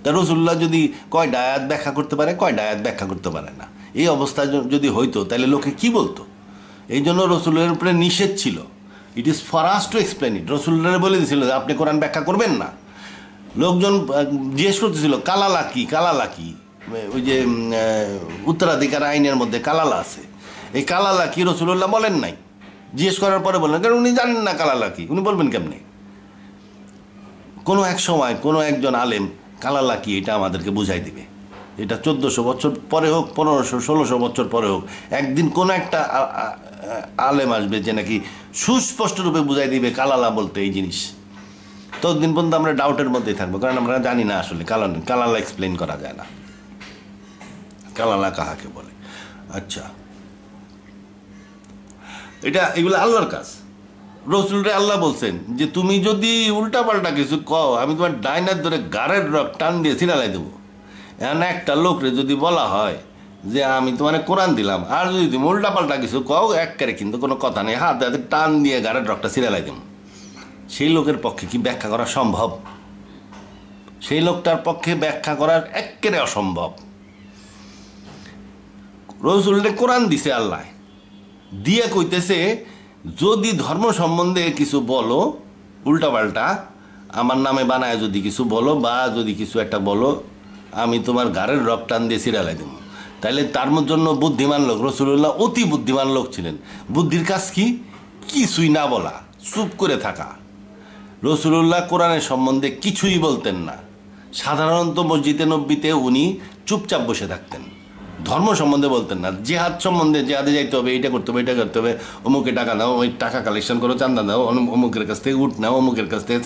তা রসুল্লাহ যদি কয়টা আয়াত ব্যাখ্যা করতে পারে, কয়টা আয়াত ব্যাখ্যা করতে পারে না। এই অবস্থায় যদি হইতো তাহলে লোকে কি বলতো? এই জন্য রসুলের উপরে নিষেধ ছিল, ইট is for us to explain ইট। রসুল্লাহ বলে দিয়েছিল যে আপনি কোরআন ব্যাখ্যা করবেন না। লোকজন জিজ্ঞেস করতেছিল কালালা কি, কালালা কি? ওই যে উত্তরাধিকার আইনের মধ্যে কালালা আছে, এই কালালা কি রসুল্লাহ বলেন নাই। জিজ্ঞেস করার পরে বললেন, কারণ উনি জানেন না কালালা কি, উনি বলবেন কেমনে? কোনো এক সময় কোনো একজন আলেম কালালা কি এটা আমাদেরকে বুঝাই দিবে। এটা 1400 বছর পরে হোক, 1500-1600 বছর পরে হোক, একদিন কোনো একটা আলেম আসবে যে নাকি সুস্পষ্ট রূপে বুঝাই দিবে কালালা বলতে এই জিনিস। ততদিন পর্যন্ত আমরা ডাউটের মধ্যেই থাকবো, কারণ আমরা জানি না আসলে কালালা এক্সপ্লেন করা যায় না, কালালা কাহাকে বলে। আচ্ছা, এগুলো আল্লাহর কাজ। রসুলরে আল্লাহ বলছেন যে তুমি যদি উল্টাপাল্টা কিছু কও, আমি তোমার ডাইনার ধরে গাড়ের রক টান দিয়ে ছিনালাই দেবো। এখন একটা লোকরে যদি বলা হয় যে আমি তোমার কোরআন দিলাম, আর যদি তুমি উল্টাপাল্টা কিছু কও, একেবারে কিন্তু কোনো কথা নেই, হাতে হাতে টান দিয়ে গাড়ের রকটা ছিনালাই দেবো। সেই লোকের পক্ষে কি ব্যাখ্যা করা সম্ভব? সেই লোকটার পক্ষে ব্যাখ্যা করার একেবারে অসম্ভব। রসুলরে কোরআন দিছে আল্লাহ, দিয়ে কইতেছে যদি ধর্ম সম্বন্ধে কিছু বলো উল্টাপাল্টা, আমার নামে বানায় যদি কিছু বলো, বা যদি কিছু একটা বলো, আমি তোমার ঘাড়ের রক টান দিয়ে ছিড়ালাই দেবো। তাইলে তার জন্য বুদ্ধিমান লোক, রসুল্লাহ অতি বুদ্ধিমান লোক ছিলেন। বুদ্ধির কাজ কি? কিছুই না বলা, চুপ করে থাকা। রসুল্লাহ কোরআনের সম্বন্ধে কিছুই বলতেন না। সাধারণত মসজিদে নববীতে উনি চুপচাপ বসে থাকতেন, ধর্ম সম্বন্ধে বলতেন না। জেহাদ সম্বন্ধে, জেহাদে যাইতে হবে, এটা করতে হবে, এটা করতে হবে, অমুকে টাকা নাও, ওই টাকা কালেকশন করো, চান্দা নাও, অমুকের কাছ থেকে উঠ নাও, অমুকের কাছ থেকে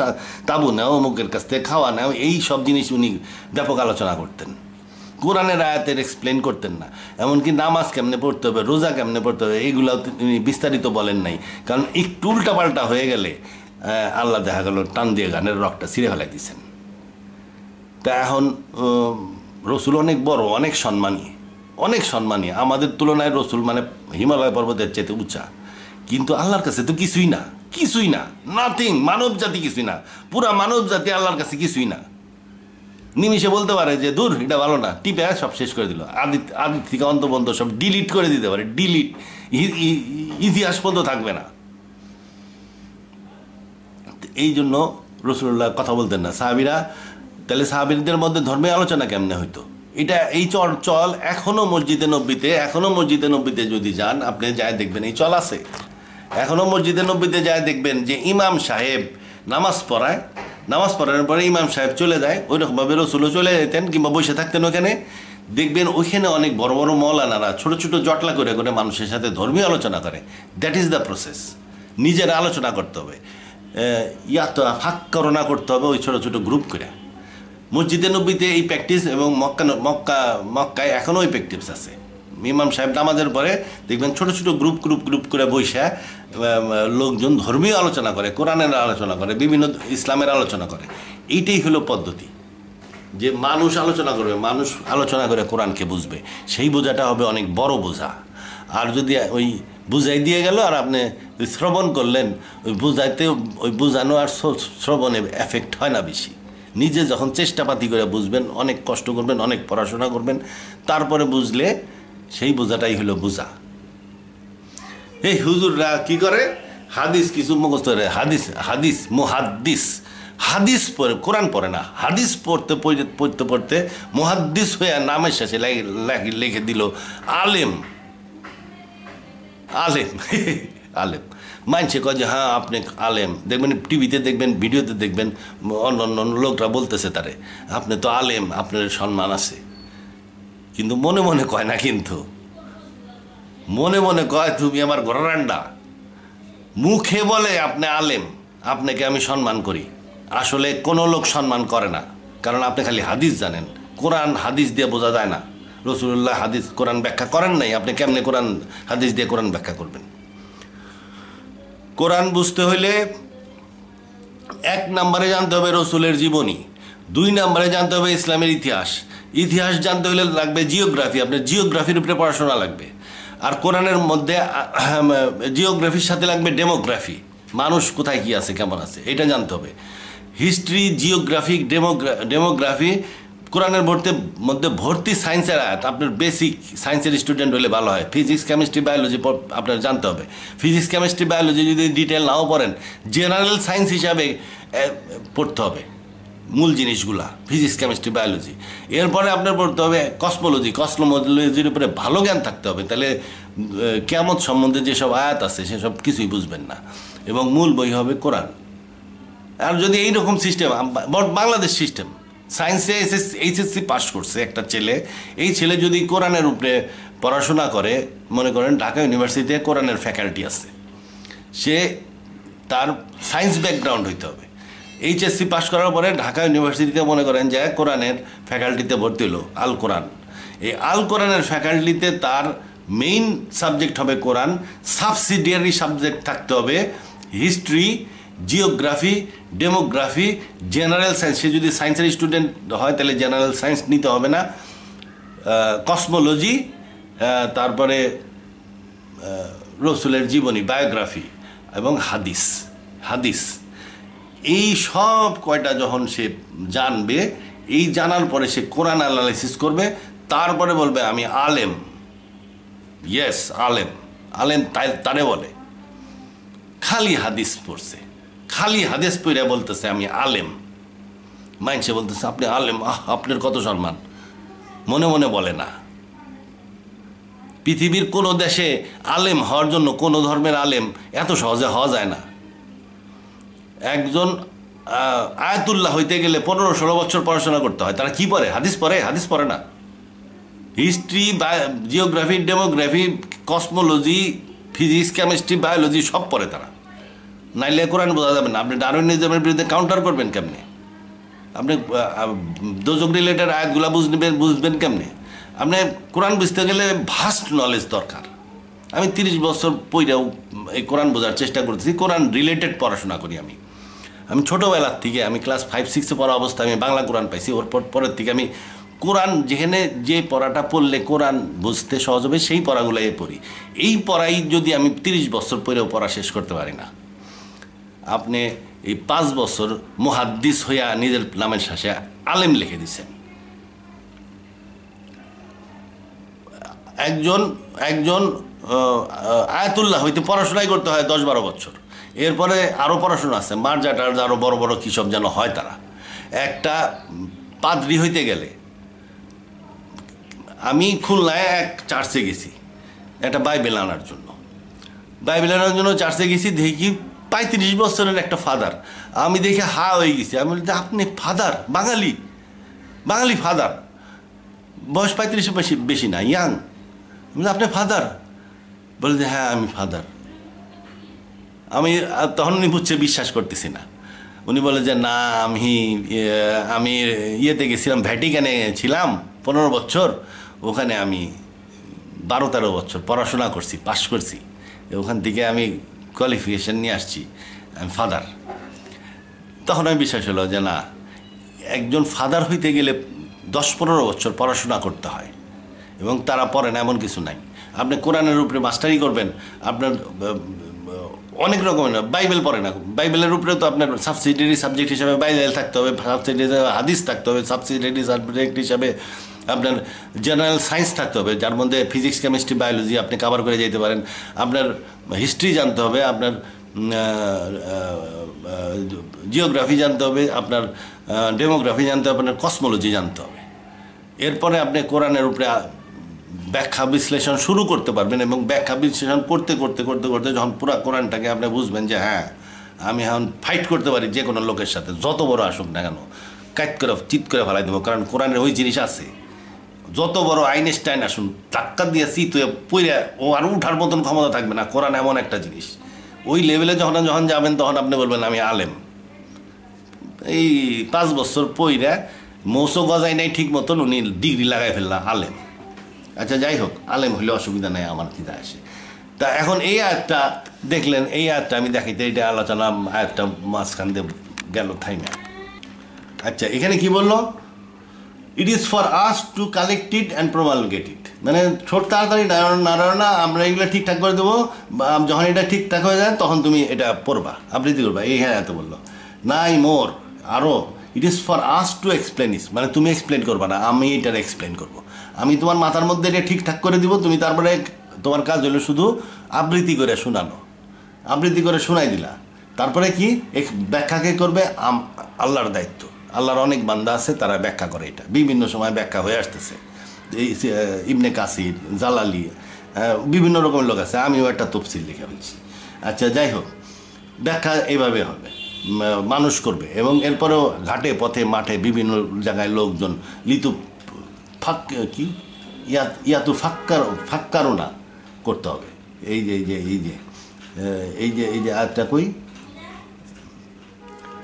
তাবু নাও, অমুকের কাছ থেকে খাওয়া নাও, এই সব জিনিস উনি ব্যাপক আলোচনা করতেন। কোরআনের আয়াতের এক্সপ্লেন করতেন না। এমনকি নামাজ কেমনে পড়তে হবে, রোজা কেমনে পড়তে হবে, এইগুলো তিনি বিস্তারিত বলেন নাই। কারণ একটু উল্টাপাল্টা হয়ে গেলে আল্লাহ দেখা গেল টান দিয়ে গানের রকটা ছিঁড়ে ফেলাই দিয়েছেন। তা এখন রসুল অনেক বড়, অনেক সম্মানী, অনেক সম্মানী। আমাদের তুলনায় রসুল মানে হিমালয় পর্বতের চেয়ে উঁচা, কিন্তু আল্লাহর কাছে তো কিছুই না, কিছুই না, নাথিং। মানব জাতি কিছুই না, পুরা মানব জাতি আল্লাহর কাছে কিছুই না। নিমিষে বলতে পারে যে দূর, এটা ভালো না, টিপে সব শেষ করে দিল, আদি থেকে অন্ত পর্যন্ত সব ডিলিট করে দিতে পারে, ডিলিট, ইতিহাস পর্যন্ত থাকবে না। এই জন্য রসুল্লাহ কথা বলতেন না। সাহাবীরা, তাহলে সাহাবীদের মধ্যে ধর্মীয় আলোচনা কেমনে হইতো? এটা এই চল এখনো মসজিদে নববীতে যদি যান আপনি যায় দেখবেন এই চল আছে। এখনো মসজিদে নববীতে যায় দেখবেন যে ইমাম সাহেব নামাজ পড়ানোর পরে ইমাম সাহেব চলে যায়, ওই রকমভাবে রসুলও চলে যেতেন কিংবা বসে থাকতেন ওখানে। দেখবেন ওইখানে অনেক বড় বড় মৌলানারা ছোট ছোট জটলা করে করে মানুষের সাথে ধর্মীয় আলোচনা করে। That is the process. নিজেরা আলোচনা করতে হবে, ফাঁক করোনা করতে হবে ওই ছোট ছোট গ্রুপ করে। মসজিদে নবীতে এই প্র্যাকটিস এবং মক্কায় এখনও ওই প্র্যাকটিস আছে। ইমাম সাহেব নামাজের পরে দেখবেন ছোট ছোট গ্রুপ করে বসে লোকজন ধর্মীয় আলোচনা করে, কোরআনের আলোচনা করে, বিভিন্ন ইসলামের আলোচনা করে। এইটাই হলো পদ্ধতি, যে মানুষ আলোচনা করবে, মানুষ আলোচনা করে কোরআনকে বুঝবে, সেই বোঝাটা হবে অনেক বড় বোঝা। আর যদি ওই বুঝাই দিয়ে গেল আর আপনি শ্রবণ করলেন, ওই বোঝানো আর শ্রবণে এফেক্ট হয় না বেশি। নিজে যখন চেষ্টাপাতি করে বুঝবেন, অনেক কষ্ট করবেন, অনেক পড়াশোনা করবেন, তারপরে বুঝলে সেই বোঝাটাই হলো বোঝা। এই হুজুররা কি করে, হাদিস কিছু মুখস্থ করে, হাদিস পড়ে, কোরআন পড়ে না, হাদিস পড়তে মুহাদ্দিস হয়ে নামের শেষে লিখে দিল আলেম। মানছে কয় যে হ্যাঁ আপনি আলেম, দেখবেন টিভিতে দেখবেন, ভিডিওতে দেখবেন, অন্য লোকরা বলতেছে তারে আপনি তো আলেম, আপনার সম্মান আছে। কিন্তু মনে মনে কয় না, কিন্তু মনে মনে কয় তুমি আমার ঘোড়ারান্ডা। মুখে বলে আপনি আলেম, আপনাকে আমি সম্মান করি, আসলে কোনো লোক সম্মান করে না, কারণ আপনি খালি হাদিস জানেন। কোরআন হাদিস দিয়ে বোঝা যায় না। রাসূলুল্লাহ হাদিস কোরআন ব্যাখ্যা করেন নাই, আপনি কেমনে কোরআন হাদিস দিয়ে কোরআন ব্যাখ্যা করবেন? কোরআন বুঝতে হইলে 1 নম্বরে জানতে হবে রসুলের জীবনী, 2 নম্বরে জানতে হবে ইসলামের ইতিহাস জানতে হলে লাগবে জিওগ্রাফি, আপনার জিওগ্রাফির উপরে পড়াশোনা লাগবে। আর কোরআনের মধ্যে জিওগ্রাফির সাথে লাগবে ডেমোগ্রাফি, মানুষ কোথায় কী আছে, কেমন আছে, এটা জানতে হবে। হিস্ট্রি, জিওগ্রাফি, ডেমোগ্রাফি কোরআনের মধ্যে ভর্তি সায়েন্সের আয়াত। আপনার বেসিক সায়েন্সের স্টুডেন্ট হলে ভালো হয়। ফিজিক্স, কেমিস্ট্রি, বায়োলজি আপনার জানতে হবে। ফিজিক্স, কেমিস্ট্রি, বায়োলজি যদি ডিটেল নাও পড়েন, জেনারেল সায়েন্স হিসাবে পড়তে হবে মূল জিনিসগুলা, ফিজিক্স, কেমিস্ট্রি, বায়োলজি। এরপরে আপনার পড়তে হবে কসমোলজির উপরে ভালো জ্ঞান থাকতে হবে, তাহলে কিয়ামত সম্বন্ধে যেসব আয়াত আছে সেসব কিছুই বুঝবেন না। এবং মূল বই হবে কোরআন। আর যদি এইরকম সিস্টেম, বাংলাদেশ সিস্টেম, সায়েন্সে এইচএসসি পাস করছে একটা ছেলে, এই ছেলে যদি কোরআনের উপরে পড়াশোনা করে, মনে করেন ঢাকা ইউনিভার্সিটিতে কোরআনের ফ্যাকাল্টি আছে, সে তার সায়েন্স ব্যাকগ্রাউন্ড হইতে হবে। এইচএসসি পাস করার পরে ঢাকা ইউনিভার্সিটিতে মনে করেন যে কোরআনের ফ্যাকাল্টিতে ভর্তি হলো, আল কোরআন। এই আল কোরআনের ফ্যাকাল্টিতে তার মেইন সাবজেক্ট হবে কোরআন, সাবসিডিয়ারি সাবজেক্ট থাকতে হবে history, geography, demography, general science. সে যদি সায়েন্সের স্টুডেন্ট হয় তাহলে জেনারেল সায়েন্স নিতে হবে না, কসমোলজি, তারপরে রসুলের জীবনী, বায়োগ্রাফি এবং হাদিস। এই সব কয়টা যখন সে জানবে, এই জানার পরে সে কোরআন অ্যানালাইসিস করবে, তারপরে বলবে আমি আলেম। ইয়েস, আলেম তারে বলে। খালি হাদিস পড়ছে, খালি হাদিস পড়ে বলতেছে আমি আলেম, মাইনসে বলতেছে আপনি আলেম, আপনার কত সম্মান, মনে মনে বলে না। পৃথিবীর কোনো দেশে আলেম হওয়ার জন্য, কোনো ধর্মের আলেম এত সহজে হওয়া যায় না। একজন আয়াতুল্লাহ হইতে গেলে 15-16 বছর পড়াশোনা করতে হয়। তারা কি পড়ে? হাদিস পড়ে না। History, geography, demography, cosmology, physics, chemistry, biology সব পড়ে তারা। নাইলে কোরআন বোঝা যাবে না। আপনি ডারউইনিজমের বিরুদ্ধে কাউন্টার করবেন কেমনে? আপনি দোজক রিলেটেড আয়াতগুলা বুঝবেন কেমনে? আপনি কোরআন বুঝতে গেলে ভাস্ট নলেজ দরকার। আমি 30 বছর পইরাও এই কোরআন বোঝার চেষ্টা করতেছি। কোরআন রিলেটেড পড়াশোনা করি আমি ছোটোবেলার থেকে। আমি ক্লাস 5-6 পড়া অবস্থায় আমি বাংলা কোরআন পাইছি। ওর পরের থেকে আমি কোরআন, যেখানে যে পড়াটা পড়লে কোরআন বুঝতে সহজ হবে সেই পড়াগুলাই পড়ি। এই পড়াই যদি আমি 30 বছর পরেও পড়া শেষ করতে পারি না। আপনি এই 5 বছর মুহাদ্দিস হইয়া নিজের নামের শেষে আলেম লিখে দিচ্ছেন। একজন আয়াতুল্লাহ হইতে পড়াশোনাই করতে হয় 10-12 বছর। এরপরে আরও পড়াশোনা আছে, মার্জাটার আরও বড় বড় কী সব যেন হয়। তারা একটা পাদ্রী হইতে গেলে, আমি খুলনায় এক চার্চে গেছি একটা বাইবেল আনার জন্য চার্চে গেছি। দেখি 35 বছরের একটা ফাদার। আমি দেখে হা হয়ে গেছি। আমি বলি আপনি ফাদার? বাঙালি ফাদার, বয়স 35 বেশি না, ইয়াং। আপনি ফাদার? বলে যে হ্যাঁ আমি ফাদার। আমি তখন উনি বুঝছে বিশ্বাস করতেছি না। উনি বলে যে না, আমি ইয়েতে গেছিলাম, ভ্যাটিকানে ছিলাম 15 বছর, ওখানে আমি 12-13 বছর পড়াশোনা করছি, পাশ করছি, ওখান থেকে আমি কোয়ালিফিকেশান নিয়ে আসছি, আমি ফাদার। তখন আমি বিশ্বাস হলো যে না, একজন ফাদার হইতে গেলে 10-15 বছর পড়াশোনা করতে হয়, এবং তারা পড়ে না এমন কিছু নাই। আপনি কোরআনের উপরে মাস্টারি করবেন, আপনার অনেক রকমের, বাইবেল পড়ে না, বাইবেলের উপরে তো আপনার সাবসিডিয়ারি সাবজেক্ট হিসাবে বাইবেল থাকতে হবে, সাবসিডিয়ারি হাদিস থাকতে হবে, সাবসিডিয়ারি সাবজেক্ট হিসাবে আপনার জেনারেল সায়েন্স থাকতে হবে, যার মধ্যে ফিজিক্স, কেমিস্ট্রি, বায়োলজি আপনি কভার করে যেতে পারেন। আপনার হিস্ট্রি জানতে হবে, আপনার জিওগ্রাফি জানতে হবে, আপনার ডেমোগ্রাফি জানতে হবে, আপনার কসমোলজি জানতে হবে। এরপরে আপনি কোরআনের উপরে ব্যাখ্যা বিশ্লেষণ শুরু করতে পারবেন, এবং ব্যাখ্যা বিশ্লেষণ করতে করতে করতে করতে যখন পুরো কোরআনটাকে আপনি বুঝবেন যে হ্যাঁ, আমি এখন ফাইট করতে পারি যে কোনো লোকের সাথে, যত বড় আসুক না কেন, কাট করে চিৎ করে ফেলাই দেবো, কারণ কোরআনের ওই জিনিস আছে। যত বড় আইনস্টাইন আসুন, টাক্কা দিয়ে চিত হয়ে পড়ে ও আর উঠার মতন ক্ষমতা থাকবে না। কোরআন এমন একটা জিনিস, ওই লেভেলে যখন যখন যাবেন তখন আপনি বলবেন আমি আলেম। এই 5 বছর পইরা মৌসো গজাই নাই ঠিক মতন, উনি ডিগ্রি লাগাই ফেললাম আলেম। আচ্ছা যাই হোক, আলেম হইলে অসুবিধা নেই, আমার চিন্তা আসে। তা এখন এই আয়াতটা দেখলেন, এই আয়াতটা আমি দেখিতে, এইটা আলোচনা আয়াতটা মাঝখান দিয়ে গেল থাইমা। আচ্ছা, এখানে কি বললো? It is for us to collect it and promulgate it, মানে ছোট তাড়াতাড়ি না, আমরা এগুলো ঠিকঠাক করে দেবো, যখন এটা ঠিকঠাক হয়ে যায় তখন তুমি এটা পড়বা, আবৃত্তি করবা। এই হ্যাঁ এত বললো, নাই মোর আরও, it is for us to explain is, মানে তুমি এক্সপ্লেন করবা না, আমি এটার এক্সপ্লেন করবো। আমি তোমার মাথার মধ্যে এটা ঠিকঠাক করে দিব, তুমি তারপরে তোমার কাজ হলো শুধু আবৃত্তি করে শোনানো, আবৃত্তি করে শোনাই দিলা। তারপরে কি ব্যাখ্যাকে করবে আল্লাহর দায়িত্ব। আল্লাহর অনেক বান্দা আছে, তারা ব্যাখ্যা করে, এটা বিভিন্ন সময় ব্যাখ্যা হয়ে আসতেছে। এই ইবনে কাসির, জালালি, বিভিন্ন রকমের লোক আছে, আমিও একটা তফসিল লিখে ফেলছি। আচ্ছা যাই হোক, ব্যাখ্যা এইভাবে হবে, মানুষ করবে। এবং এরপরেও ঘাটে পথে মাঠে বিভিন্ন জায়গায় লোকজন লিতু কি ইয়াতু ফাক্কারও না করতে হবে। এই যে এই যে এই যে এই যে এই যে আয়াতটা কই,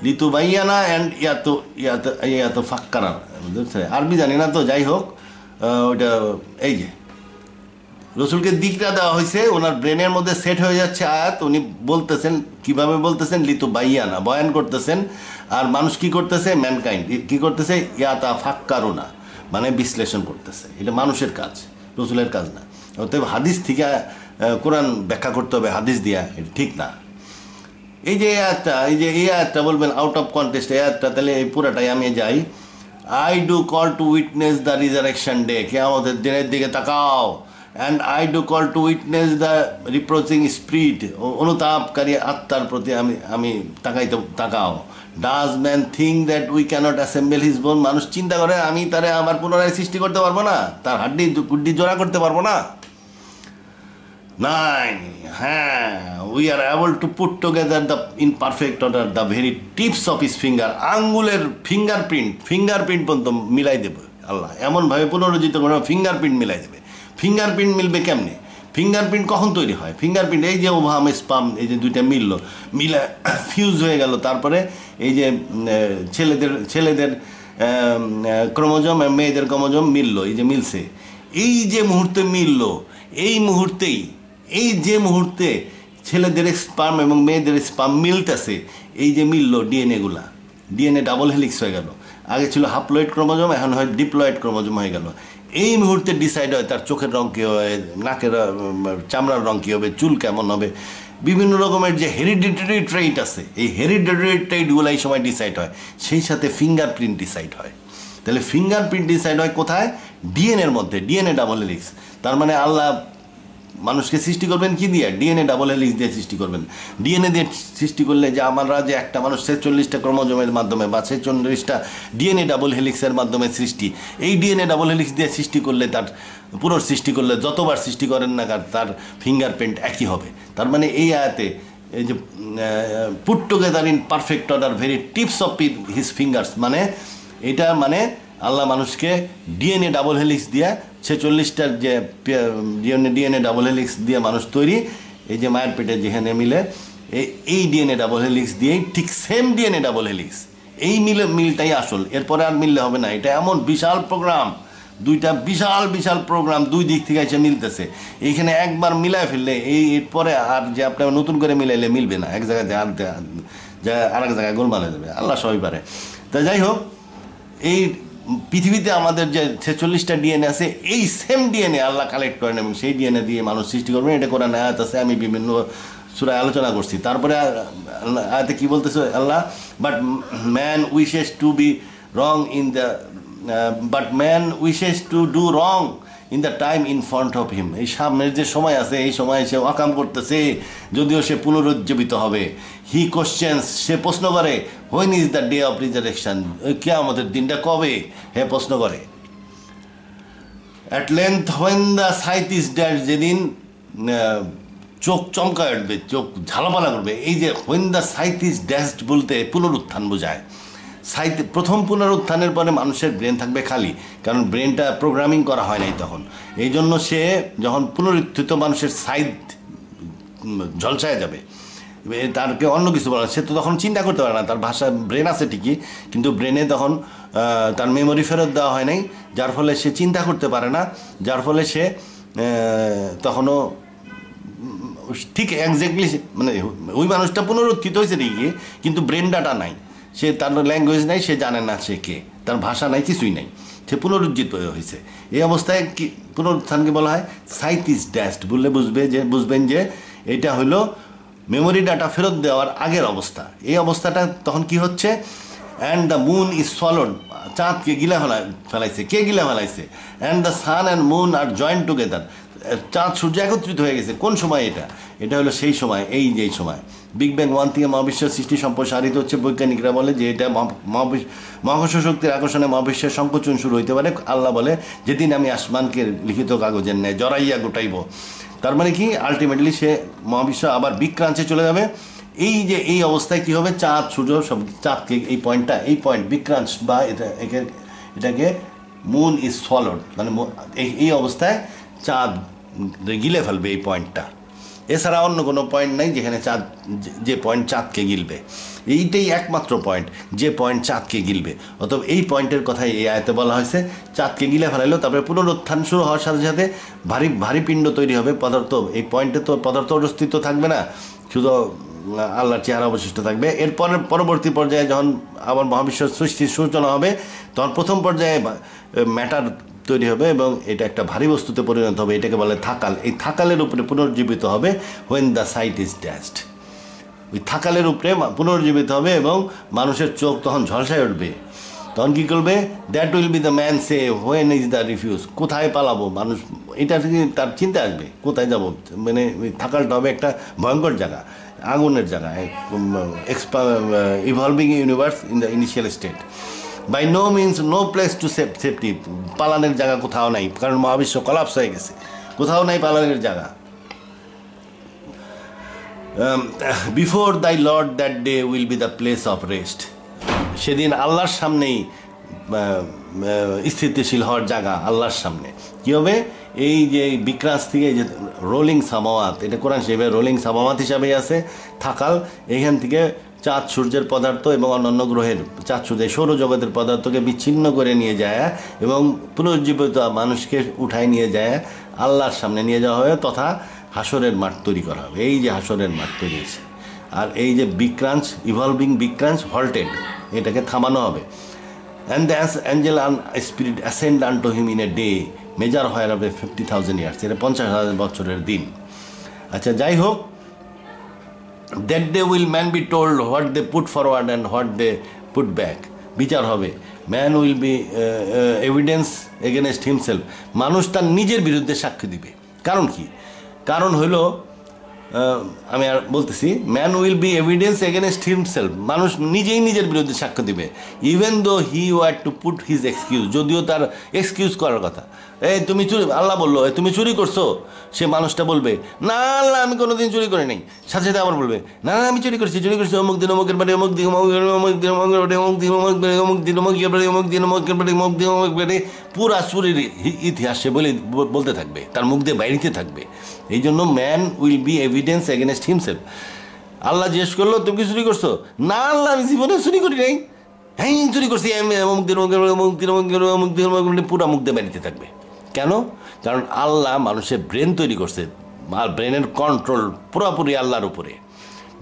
লিতু বাইয়ানা অ্যান্ড ইয়াতো ফাক্কারা, আরবি জানি না তো, যাই হোক ওইটা এই যে রসুলকে দিকটা দেওয়া হয়েছে, ওনার ব্রেনের মধ্যে সেট হয়ে যাচ্ছে আয়াত। উনি বলতেছেন, কিভাবে বলতেছেন? লিতু বাইয়ানা, বয়ান করতেছেন। আর মানুষ কি করতেছে? ম্যানকাইন্ড কি করতেছে? ইয়াতা ফাক্কারও না, মানে বিশ্লেষণ করতেছে। এটা মানুষের কাজ, রসুলের কাজ না। অতএব হাদিস থেকে কোরআন ব্যাখ্যা করতে হবে হাদিস দিয়া, এটা ঠিক না। এই যে এই আয়াতটা বলবেন আউট অফ কন্টেক্সট, এই আয়াতটা, তাহলে এই পুরাটাই আমি যাই। I do call to witness the resurrection day, কিয়ামতের দিনের দিকে তাকাও। And I do call to witness the reproaching spirit, অনুতাপকারী আত্মার প্রতি আমি তাকাও। Does man think that we cannot assemble his bone, মানুষ চিন্তা করে আমি তারে আবার পুনরায় সৃষ্টি করতে পারবো না, তার হাড্ডি গুড্ডি জোড়া করতে পারবো না? নাই, হ্যাঁ, we are able to put together the in perfect order the very tips of his finger, আঙ্গুলের ফিঙ্গারপ্রিন্ট পর্যন্ত মিলাই দেবে আল্লাহ, এমনভাবে পুনরুজ্জিত করে ফিঙ্গারপ্রিন্ট মিলাই দেবে। ফিঙ্গারপ্রিন্ট মিলবে কেমনে? ফিঙ্গারপ্রিন্ট কখন তৈরি হয়? ফিঙ্গারপ্রিন্ট এই যে ওভাম স্পাম, এই যে দুইটা মিলে ফিউজ হয়ে গেল, তারপরে এই যে ছেলেদের ক্রোমোজোম, মেয়েদের ক্রোমোজোম মিললো, এই যে মিলছে, এই যে মুহূর্তে মিললো, এই মুহূর্তেই, এই যে মুহূর্তে ছেলেদের স্পার্ম এবং মেয়েদের স্পার্ম মিলতেছে, এই যে মিললো ডিএনএ ডাবল হেলিক্স হয়ে গেল। আগে ছিল হাপ্লয়েড ক্রোমোজোম, এখন হয় ডিপ্লয়েড ক্রোমোজোম হয়ে গেল। এই মুহূর্তে ডিসাইড হয় তার চোখের রং কী হবে, নাকের চামড়ার রং কী হবে, চুল কেমন হবে, বিভিন্ন রকমের যে হেরিডিটারি ট্রেইট আছে, এই হেরিডিটারি ট্রেইটগুলো এই সময় ডিসাইড হয়। সেই সাথে ফিঙ্গারপ্রিন্ট ডিসাইড হয়। তাহলে ফিঙ্গারপ্রিন্ট ডিসাইড হয় কোথায়? ডিএনএর মধ্যে, ডিএনএ ডাবল হেলিক্স। তার মানে আল্লাহ মানুষকে সৃষ্টি করবেন কি দিয়ে? ডিএনএ ডাবল হেলিক্স দিয়ে সৃষ্টি করবেন। ডিএনএ দিয়ে সৃষ্টি করলে যে আমরা যে একটা মানুষ 46টা ক্রোমোজোমের মাধ্যমে বা 46টা ডিএনএ ডাবল হেলিক্সের মাধ্যমে সৃষ্টি, এই ডিএনএ ডাবল হেলিক্স দিয়ে সৃষ্টি করলে, তার পুনঃসৃষ্টি করলে যতবার সৃষ্টি করেন না তার ফিঙ্গারপ্রিন্ট একই হবে। তার মানে এই আয়াতে এই যে put together in perfect order very tips of his fingers, মানে এটা মানে আল্লাহ মানুষকে ডিএনএ ডাবল হেলিক্স দিয়ে 46টার যে ডিএনএ ডাবল হেলিক্স দিয়ে মানুষ তৈরি, এই যে মায়ের পেটে যেখানে মিলে এই ডিএনএ ডাবল হেলিক্স দিয়েই ঠিক সেম ডিএনএ ডাবল হেলিক্স, এই মিলটাই আসল, এরপরে আর মিললে হবে না। এটা এমন বিশাল প্রোগ্রাম, দুইটা বিশাল বিশাল প্রোগ্রাম দুই দিক থেকে এসে মিলতেছে। এইখানে একবার মিলায় ফেললে এরপরে আর যে আপনার নতুন করে মিলাইলে মিলবে না, এক জায়গায় আরেক জায়গায় গোলমাল হয়ে যাবে, আল্লাহ সবই পারে। তা যাই হোক, এই পৃথিবীতে আমাদের যে 46টা ডিএনএ আছে, এই সেম ডিএনএ আল্লাহ কালেক্ট করেন এবং সেই ডিএনএ দিয়ে মানুষ সৃষ্টি করবেন। এটা কোরআন আয়াত আছে, আমি বিভিন্ন সূরায় আলোচনা করছি। তারপরে আয়াতে কি বলতেছে আল্লাহ, but man wishes to be wrong in the but man wishes to do wrong in the time in front of him. এই সামনের যে সময় আছে, এই সময় সে অকাম করতেছে, যদিও সে পুনরুজ্জীবিত হবে। হি কোশ্চেন্স, সে প্রশ্ন করে, when is the day of resurrection, কিয়ামতের দিনটা কবে, হে প্রশ্ন করে। At length when the sight is dad, যেদিন চোখ চমকায় উঠবে, চোখ ঝালাপালা করবে। এই যে when the sight is dashed বলতে পুনরুত্থান বোঝায়। সাইতে প্রথম পুনরুত্থানের পরে মানুষের ব্রেন থাকবে খালি, কারণ ব্রেনটা প্রোগ্রামিং করা হয় নাই তখন। এই জন্য সে যখন পুনরুত্থিত মানুষের সাইড ঝলসায় যাবে, তারকে অন্য কিছু বলা, সে তো তখন চিন্তা করতে পারে না, তার ভাষা ব্রেন আছে ঠিকই, কিন্তু ব্রেনে তখন তার মেমোরি ফেরত দেওয়া হয় নাই, যার ফলে সে চিন্তা করতে পারে না, যার ফলে সে তখনও ঠিক একজ্যাক্টলি মানে ওই মানুষটা পুনরুত্থিত হয়েছে ঠিকই, কিন্তু ব্রেন ডাটা নাই, সে তার ল্যাঙ্গুয়েজ নাই, সে জানে না সে কে, তার ভাষা নাই, কিছুই নাই, সে পুনরুজ্জিত হয়েছে। এই অবস্থায় কি পুনরুত্থানকে বলা হয় সাইট ইজ ড্যাশড। বললে বুঝবেন যে এটা হলো মেমোরি ডাটা ফেরত দেওয়ার আগের অবস্থা। এই অবস্থাটা তখন কি হচ্ছে, and the moon is solved, চাঁদকে গিলা ফেলাইছে, কে গিলা ফেলাইছে, and the sun and moon are joint together, চাঁদ সূর্য একত্রিত হয়ে গেছে। কোন সময় এটা? এটা হলো সেই সময়, এই যেই সময় বিগ ব্যাং 1 থেকে মহাবিশ্বের সৃষ্টি সম্প্রসারিত হচ্ছে। বৈজ্ঞানিকরা বলে যে এটা মহাকর্ষ শক্তির আকর্ষণে মহাবিশ্বের সংকোচন শুরু হইতে পারে। আল্লাহ বলে, যেদিন আমি আসমানকে লিখিত কাগজের ন্যায় জড়াইয়া গোটাইব। তার মানে কি, আলটিমেটলি সে মহাবিশ্ব আবার বিক্রান্তে চলে যাবে। এই যে এই অবস্থায় কি হবে, চাঁদ সূর্য সব, চাঁদকে এই পয়েন্ট বিক্রান্স বা এটাকে মুন ইজ সলড, মানে এই অবস্থায় চাঁদ গিলে ফেলবে এই পয়েন্টটা। এছাড়া অন্য কোনো পয়েন্ট নাই যেখানে চাঁদ, যে পয়েন্ট চাঁদকে গিলবে, এইটাই একমাত্র পয়েন্ট যে পয়েন্ট চাঁদকে গিলবে। অতএব এই পয়েন্টের কথাই এই আয়াতে বলা হয়েছে, চাঁদকে গিলে ফেলাইলো, তারপরে পুনরুত্থান শুরু হওয়ার সাথে সাথে ভারী পিণ্ড তৈরি হবে, পদার্থ। এই পয়েন্টে তো পদার্থ অস্তিত্ব থাকবে না, শুধু আল্লাহর চেহারা অবশিষ্ট থাকবে। এরপরে পরবর্তী পর্যায়ে যখন আবার মহাবিশ্বের সৃষ্টির সূচনা হবে, তখন প্রথম পর্যায়ে ম্যাটার তৈরি হবে এবং এটা একটা ভারী বস্তুতে পরিণত হবে, এটাকে বলে থাকাল। এই থাকালের উপরে পুনর্জীবিত হবে when the sight is dashed. ওই থাকালের উপরে পুনর্জীবিত হবে এবং মানুষের চোখ তখন ঝলসায় উঠবে। তখন কী করবে, that will be the man say when is the refuse, কোথায় পালাবো মানুষ, এটা থেকে তার চিন্তা আসবে, কোথায় যাব। মানে থাকালটা হবে একটা ভয়ঙ্কর জায়গা, আগুনের জায়গা, evolving universe in the initial state. By no means no place to safety, পালানের জায়গা কোথাও নাই, কারণ মহাবিশ্ব কলাপস হয়ে গেছে, কোথাও নাই পালানের জায়গা। বিফোর দাই Lord that day will B the place of rest, সেদিন আল্লাহর সামনেই স্থিতিশীল হওয়ার জায়গা, আল্লাহর সামনে কী হবে, এই যে বিক্রাস থেকে যে রোলিং সামাওয়াত, এটা কোরআন হিসেবে রোলিং সামাওয়াত হিসাবেই আছে থাকাল। এইখান থেকে চাঁদ সূর্যের পদার্থ এবং অন্যান্য গ্রহের, চাঁদ সূর্যের সৌরজগতের পদার্থকে বিচ্ছিন্ন করে নিয়ে যায় এবং পুনর্জীবিত মানুষকে উঠায় নিয়ে যায় আল্লাহর সামনে নিয়ে যাওয়া হবে, তথা হাসরের মাঠ তৈরি করা হবে। এই যে হাসরের মাঠ তৈরি হয়েছে, আর এই যে বিক্রাঞ্চ, ইভলভিং বিক্রাঞ্চ হল্টেড, এটাকে থামানো হবে। And the Angel spirit ascend আনটু him in a day measure হয় হবে 50,000 ইয়ার্স, এটা 50,000 বছরের দিন। আচ্ছা, যাই হোক, that day will man be told what they put forward and what they put back, বিচার হবে। Man will be evidence against himself, মানুষ তার নিজের বিরুদ্ধে সাক্ষ্য দিবে। কারণ কি? কারণ হইল, আমি আর বলতেছি, man will be evidence against himself, মানুষ নিজেই নিজের বিরুদ্ধে সাক্ষ্য দিবে। Even though he war to put his excuse, যদিও তার এক্সকিউজ করার কথা, এই তুমি চুরি, আল্লাহ বললো তুমি চুরি করছো, সে মানুষটা বলবে না আল্লাহ আমি কোনোদিন চুরি করি নাই, সাথে সাথে আবার বলবে না আমি চুরি করছি অমুক দিন অমুকের বাড়ি, অমুক দিন অমুক দিন অমুকের বাড়ি, অমুক দিন অমুক বাড়ি, অমুক দিন অমুকের বাড়ি, অমুক দিন অমুকের বাড়ি, অমুক দিন অমুক বাড়ি, পুরা চুরির ইতিহাস সে বলতে থাকবে, তার মুখ দিয়ে বাইরেতে থাকবে। এই জন্য man will be evidence against himself. আল্লাহ জিজ্ঞেস করলো তুমি কি চুরি করছো? না আল্লাহ আমি জীবনে চুরি করি নাই। হ্যাঁ চুরি করছি, পুরা মুখ দিয়ে বাড়িতে থাকবে। কেন? কারণ আল্লাহ মানুষের ব্রেন তৈরি করছে, আর ব্রেনের কন্ট্রোল পুরোপুরি আল্লাহর উপরে,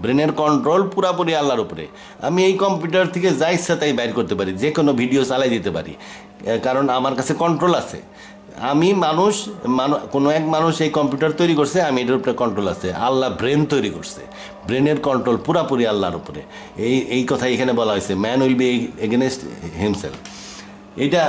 ব্রেনের কন্ট্রোল পুরাপুরি আল্লাহর উপরে। আমি এই কম্পিউটার থেকে যা ইচ্ছা তাই বাইর করতে পারি, যে কোনো ভিডিও চালাই দিতে পারি, কারণ আমার কাছে কন্ট্রোল আছে। আমি কোনো এক মানুষ এই কম্পিউটার তৈরি করছে, আমি এটার উপরে কন্ট্রোল আছে। আল্লাহ ব্রেন তৈরি করছে, ব্রেনের কন্ট্রোল পুরাপুরি আল্লাহর উপরে। এই কথা এখানে বলা হয়েছে, man will be against himself. এটা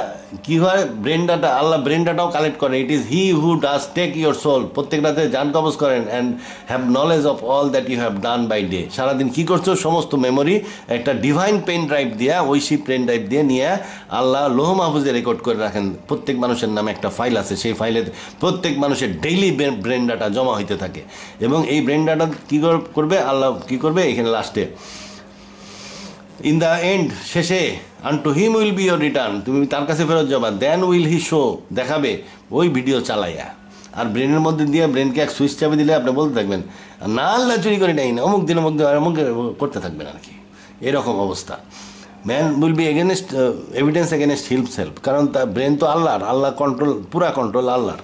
কি হয়, ব্রেন ডাটা, আল্লাহ ব্রেন ডাটাও কালেক্ট করে। It is he who does take your soul, প্রত্যেক রাতে জান কবজ করেন, and have knowledge of all that you have done by day. সারাদিন কী করছো সমস্ত মেমোরি একটা ডিভাইন পেন ড্রাইভ দিয়ে, ঐশী পেন ড্রাইভ দিয়ে নিয়ে আল্লাহ লোহ মাহফুজে রেকর্ড করে রাখেন। প্রত্যেক মানুষের নামে একটা ফাইল আছে, সেই ফাইলে প্রত্যেক মানুষের ডেইলি ব্রেন ডাটা জমা হইতে থাকে। এবং এই ব্রেন ডাটা কী করবে আল্লাহ, কী করবে এখানে লাস্টে, ইন দ্য এন্ড, শেষে, আনটু হিম উইল বি ইয়োর রিটার্ন, তুমি তার কাছে ফেরত যাবা। দেন উইল হি শো, দেখাবে ওই ভিডিও চালাইয়া। আর ব্রেনের মধ্যে দিয়ে ব্রেনকে এক সুইচ চাপে দিলে আপনি বলতে থাকবেন না আল্লাহ চুরি করে নেই না, অমুক দিন অমুক করতে থাকবেন আর কি, এরকম অবস্থা। Man will be against evidence against himself, কারণ তার ব্রেন তো আল্লাহর, আল্লাহ কন্ট্রোল, পুরা কন্ট্রোল আল্লাহর।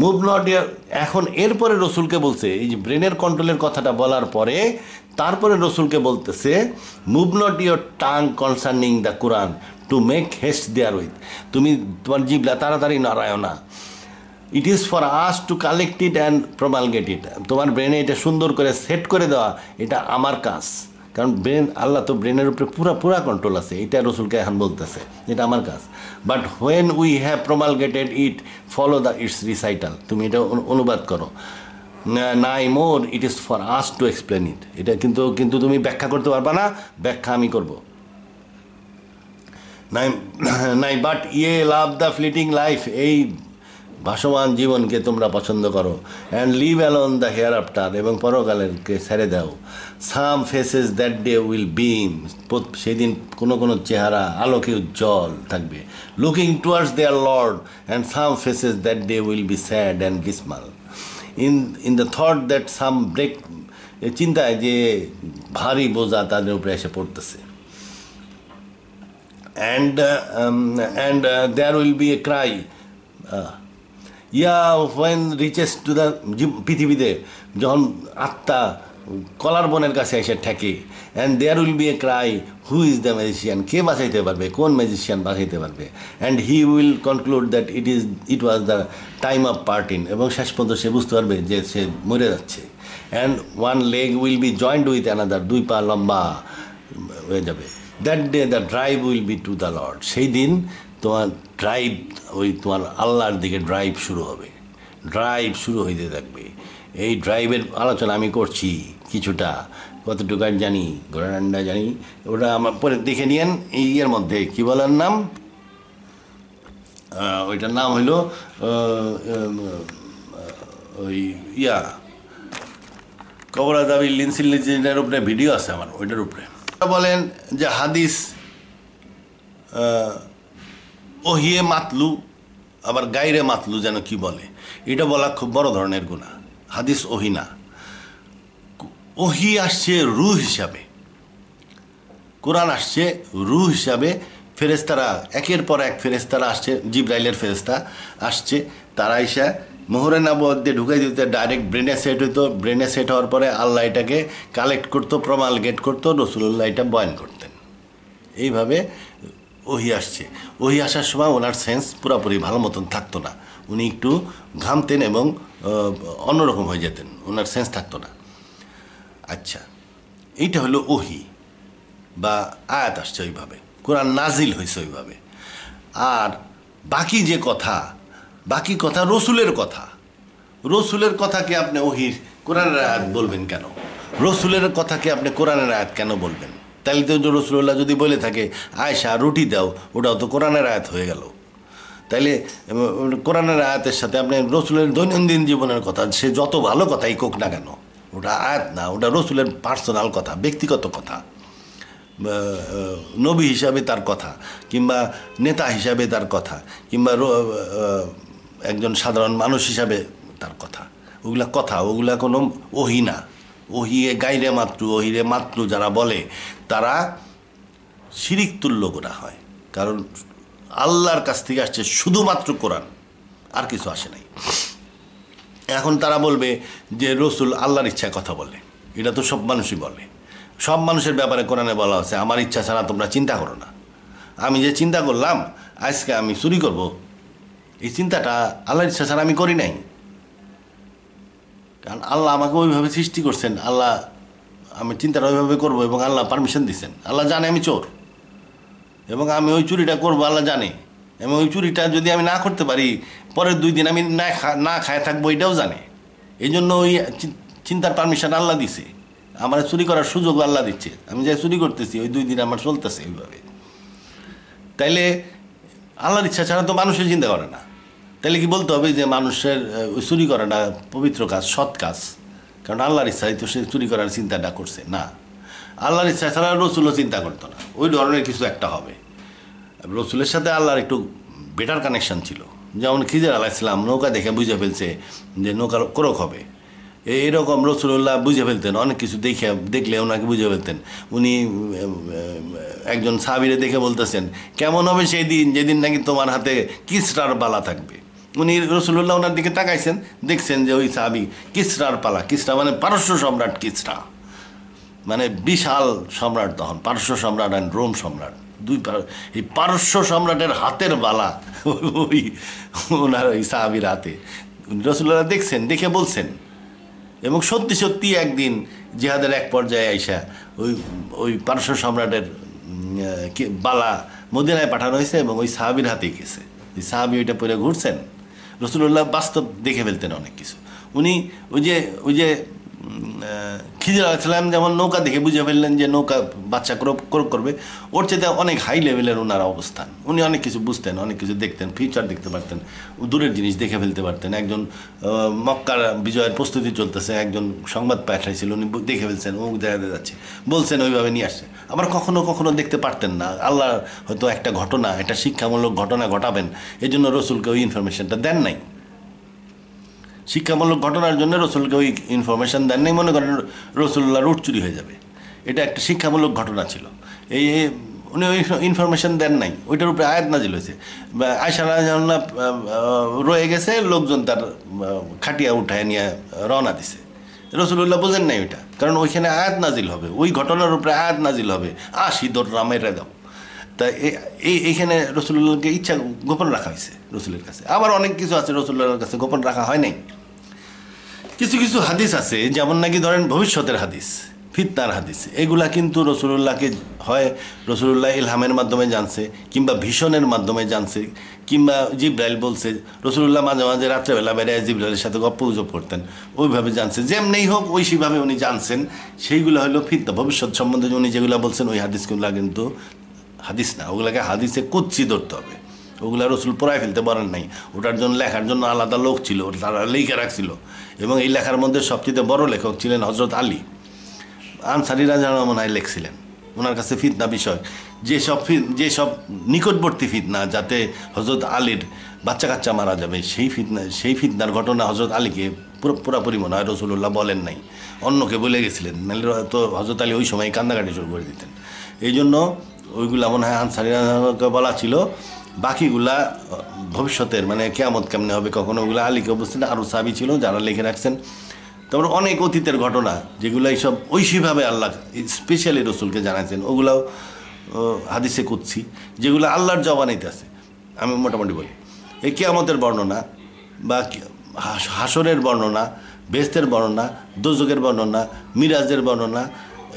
মুভ নট ইয়ার, এখন এরপরে রসুলকে বলছে, এই যে ব্রেনের কন্ট্রোলের কথাটা বলার পরে তারপরে রসুলকে বলতেছে, move not your tongue concerning the Quran to make haste there with, তুমি তোমার জিভলা তাড়াতাড়ি নাড়ায়ও না। It is for us to collect it and promulgate it, তোমার ব্রেনে এটা সুন্দর করে সেট করে দেওয়া, এটা আমার কাজ। কারণ ব্রেন, আল্লাহ তো ব্রেনের উপরে পুরা কন্ট্রোল আছে, এটা রসুলকে এখন বলতেছে, এটা আমার কাজ। But when we have promulgated it follow the its recital, তুমি এটা অনুবাদ করো। Nay more, it is for us to explain it, এটা কিন্তু তুমি ব্যাখ্যা করতে পারবা না, ব্যাখ্যা আমি করব। নাই বাট ইয়ে লাভ দ্য ফ্লিটিং লাইফ, এই ভাসমান জীবনকে তোমরা পছন্দ করো। And leave alone the hereafter, এবং পরকালেরকে ছেড়ে দাও। Some faces that day will beam, সেদিন কোনো চেহারা আলোকে উজ্জ্বল থাকবে। Looking towards their lord, and some faces that day will be sad and dismal. In the thought that some break, চিন্তায় যে ভারী বোঝা তাদের উপরে এসে পড়তেছে। And there will be a cry, when reaches to the, পৃথিবীতে যখন আত্মা কলার বনের কাছে এসে ঠেকে। And there will be a cry, who is the magician, কে বাঁচাইতে পারবে, কোন ম্যাজিশিয়ান বাঁচাইতে পারবে। And he will conclude that it was the time of parting, এবং শেষ পর্যন্ত সে বুঝতে পারবে যে সে মরে যাচ্ছে। And one leg will be joint with another, দুই পা লম্বা হয়ে যাবে। That day the drive will be to the Lord, সেই দিন তোমার ড্রাইভ, ওই তোমার আল্লাহর দিকে ড্রাইভ শুরু হবে, ড্রাইভ শুরু হইতে থাকবে। এই ড্রাইভের আলোচনা আমি করছি কিছুটা, কতটুকু জানি, ঘোড়াডান্ডা জানি, ওটা আমার পরে দেখে নিয়েন। এই ইয়ের মধ্যে কী বলার নাম, ওইটার নাম হইল ওই কবরা দাবি লিনসিলের উপরে ভিডিও আছে আমার, ওইটার উপরে বলেন যে হাদিস ওহিয়ে মাতলু, আবার গাইরে মাতলু যেন কি বলে, এটা বলা খুব বড় ধরনের গুনাহ। হাদিস ওহি না, ওহি আসছে রূহ হিসাবে, কোরআন আসছে রূহ হিসাবে। ফেরেস্তারা একের পর এক ফেরেস্তারা আসছে, জিবরাইলের ফেরেস্তা আসছে, তারা এসে মোহরে নবুয়ত দিয়ে ঢুকাই দিতে, ডাইরেক্ট ব্রেনে সেট হইতো। ব্রেনে সেট হওয়ার পরে আল্লাহ এটাকে কালেক্ট করতো, প্রমালগেট করতো, রসুল্লাহ এটা বয়ান করতেন। এইভাবে ওহি আসছে। ওহি আসার সময় ওনার সেন্স পুরোপুরি ভালো মতন থাকতো না, উনি একটু ঘামতেন এবং অন্যরকম হয়ে যেতেন, ওনার সেন্স থাকতো না। আচ্ছা, এইটা হলো ওহি বা আয়াত আসছে ওইভাবে, কোরআন নাজিল হয়েছে ওইভাবে। আর বাকি যে কথা, বাকি কথা রসুলের কথা, রসুলের কথাকে আপনি ওহির কোরআনের আয়াত বলবেন কেন? রসুলের কথাকে আপনি কোরআনের আয়াত কেন বলবেন? তাহলে তো রসুল্লাহ যদি বলে থাকে আয়সা রুটি দাও, ওটাও তো কোরআনের আয়াত হয়ে গেল। তাইলে কোরআনের আয়াতের সাথে আপনি রসুলের দৈনন্দিন জীবনের কথা, সে যত ভালো কথাই কোক না কেন, ওটা আয়াত না, ওটা রসুলের পার্সোনাল কথা, ব্যক্তিগত কথা, নবী হিসাবে তার কথা, কিংবা নেতা হিসাবে তার কথা, কিংবা একজন সাধারণ মানুষ হিসাবে তার কথা, ওগুলা কথা, ওগুলা কোনো ওহি না, ওহিয়ে গাইরে মাত্র ওহিরে মাত্র যারা বলে তারা শিরিক তুল্য করা হয়, কারণ আল্লাহর কাছ থেকে আসছে শুধুমাত্র কোরআন, আর কিছু আসে নাই। এখন তারা বলবে যে রসুল আল্লাহর ইচ্ছায় কথা বলে, এটা তো সব মানুষই বলে, সব মানুষের ব্যাপারে কোরআনে বলা আছে আমার ইচ্ছা ছাড়া তোমরা চিন্তা করো না। আমি যে চিন্তা করলাম আজকে আমি চুরি করব, এই চিন্তাটা আল্লাহর ইচ্ছা ছাড়া আমি করি নাই, কারণ আল্লাহ আমাকে ওইভাবে সৃষ্টি করছেন, আল্লাহ আমি চিন্তাটা ওইভাবে করবো এবং আল্লাহ পারমিশন দিচ্ছেন। আল্লাহ জানে আমি চোর এবং আমি ওই চুরিটা করবো, আল্লাহ জানে। এবং ওই চুরিটা যদি আমি না করতে পারি পরের 2 দিন আমি না খায় থাকবো, এটাও জানে। এই জন্য ওই চিন্তার পারমিশন আল্লাহ দিছে, আমার চুরি করার সুযোগ আল্লাহ দিচ্ছে। আমি যাই চুরি করতেছি ওই 2 দিন আমার চলতেছে এইভাবে। তাইলে আল্লাহর ইচ্ছা ছাড়া তো মানুষের চিন্তা করে না। তাহলে কি বলতে হবে যে মানুষের চুরি করাটা পবিত্র কাজ, সৎ কাজ, কারণ আল্লাহর ইচ্ছাই তো সে চুরি করার চিন্তাটা করছে? না, আল্লাহর ইচ্ছা ছাড়া রসুলও চিন্তা করতো না। ওই ধরনের কিছু একটা হবে। রসুলের সাথে আল্লাহর একটু বেটার কানেকশন ছিল, যেমন খিজির আলাইহিসসালাম নৌকা দেখে বুঝে ফেলছে যে নৌকার কোরক হবে, এইরকম রসুল্লাহ বুঝে ফেলতেন, অনেক কিছু দেখলে ওনাকে বুঝে ফেলতেন। উনি একজন সাহাবীরে দেখে বলতেছেন কেমন হবে সেই দিন যেদিন নাকি তোমার হাতে কিসরার বালা থাকবে। উনি রসুল্লাহ ওনার দিকে তাকাইছেন, দেখছেন যে ওই সাহাবী কিসরার পালা, কিসরা মানে পারস্য সম্রাট কিসরা, মানে বিশাল সম্রাট তখন, পারস্য সম্রাট আর রোম সম্রাট, এই পারস্য সম্রাটের হাতের বালা ওই ওনার ওই সাহাবীর হাতে রসুল্লাহ দেখছেন, দেখে বলছেন। এবং সত্যি সত্যি একদিন জিহাদের এক পর্যায়ে আইসা ওই পারস্য সম্রাটের বালা মদিনায় পাঠানো হয়েছে এবং ওই সাহাবীর হাতেই গেছে। ওই সাহাবী ওইটা পরে ঘুরছেন, রসুল্লাহ বাস্তব দেখে ফেলতেন অনেক কিছু। উনি ওই যে খিজির আলাইহিসসালাম যেমন নৌকা দেখে বুঝে ফেললেন যে নৌকা বাচ্চা ক্রোক করবে, ওর চেয়ে অনেক হাই লেভেলের ওনার অবস্থান। উনি অনেক কিছু বুঝতেন, অনেক কিছু দেখতেন, ফিউচার দেখতে পারতেন, দূরের জিনিস দেখে ফেলতে পারতেন। একজন মক্কার বিজয়ের প্রস্তুতি চলতেছে, একজন সংবাদ পাঠাইছিল, উনি দেখে ফেলছেন ও জায়গাতে যাচ্ছে, বলছেন, ওইভাবে নিয়ে আসছে। আবার কখনো কখনো দেখতে পারতেন না, আল্লাহ হয়তো একটা ঘটনা, একটা শিক্ষামূলক ঘটনা ঘটাবেন, এই জন্য রসুলকে ওই ইনফরমেশনটা দেন নাই। শিক্ষামূলক ঘটনার জন্য রসুলকে ওই ইনফরমেশান দেন নাই, মনে করেন রসুল্লাহ রুট চুরি হয়ে যাবে, এটা একটা শিক্ষামূলক ঘটনা ছিল, এই উনি ওই ইনফরমেশান দেন নাই। ওইটার উপরে আয়াত নাজিল হয়েছে, আয়েশা রাদিয়াল্লাহু রয়ে গেছে, লোকজন তার খাটিয়া উঠায় নিয়ে রওনা দিছে। রসুল্লাহ বোঝেন নাই ওইটা, কারণ ওইখানে আয়াত নাজিল হবে, ওই ঘটনার উপরে আয়াত নাজিল হবে, আসিদর রামেরা দাও। তা এইখানে রসুল্লাহকে ইচ্ছা গোপন রাখা হয়েছে রসুলের কাছে। আবার অনেক কিছু আছে রসুল্লাহর কাছে গোপন রাখা হয় নাই। কিছু কিছু হাদিস আছে, যেমন নাকি ধরেন ভবিষ্যতের হাদিস, ফিতনার হাদিস, এগুলা কিন্তু রসুল্লাহকে হয় রসুল্লাহ ইলহামের মাধ্যমে জানছে, কিংবা ভীষণের মাধ্যমে জানছে, কিংবা জিব্রাইল বলছে। রসুল্লাহ মাঝে মাঝে রাত্রেবেলা বেড়ায় জিব্রাইলের সাথে গপ্প গুজব করতেন, ওইভাবে জানছে, যেমনি হোক ওইভাবে উনি জানছেন। সেইগুলো হলো ফিতনা, ভবিষ্যৎ সম্বন্ধে উনি যেগুলো বলছেন ওই হাদিসগুলো কিন্তু হাদিস না, ওগুলাকে হাদিসে কুচ্ছি ধরতে হবে। ওগুলা রসুল পড়ায় ফেলতে পারেন নাই, ওটার জন্য লেখার জন্য আলাদা লোক ছিল, তারা লিখে রাখছিল। এবং এই লেখার মধ্যে সবচেয়ে বড় লেখক ছিলেন হজরত আলী আনসারীরা, যেন মনে হয় লেখছিলেন। ওনার কাছে ফিতনা বিষয় যেসব নিকটবর্তী ফিতনা, যাতে হজরত আলীর বাচ্চা কাচ্চা মারা যাবে, সেই ফিতনার ঘটনা হজরত আলীকে পুরাপুরি মনে হয় রসুল্লাহ বলেন নাই, অন্যকে বলে গেছিলেন, নাহলে তো হজরত আলী ওই সময় কান্দাকাটি শুরু করে দিতেন। এই জন্য ওইগুলা মনে হয় আনসারীকে বলা ছিল। বাকিগুলা ভবিষ্যতের, মানে কিয়ামত কেমনে হবে, কখনো ওগুলো আলীকে উপস্থিত আরও সাহাবী ছিল যারা লিখে রাখছেন। তারপরে অনেক অতীতের ঘটনা যেগুলো এইসব ঐশীভাবে আল্লাহ স্পেশালি রসুলকে জানাইছেন, ওগুলাও হাদিসে কুদসি, যেগুলো আল্লাহর জবানিতে আছে। আমি মোটামুটি বলি, এই কিয়ামতের বর্ণনা বা হাসরের বর্ণনা, বেহেশতের বর্ণনা, দোজখের বর্ণনা, মিরাজের বর্ণনা,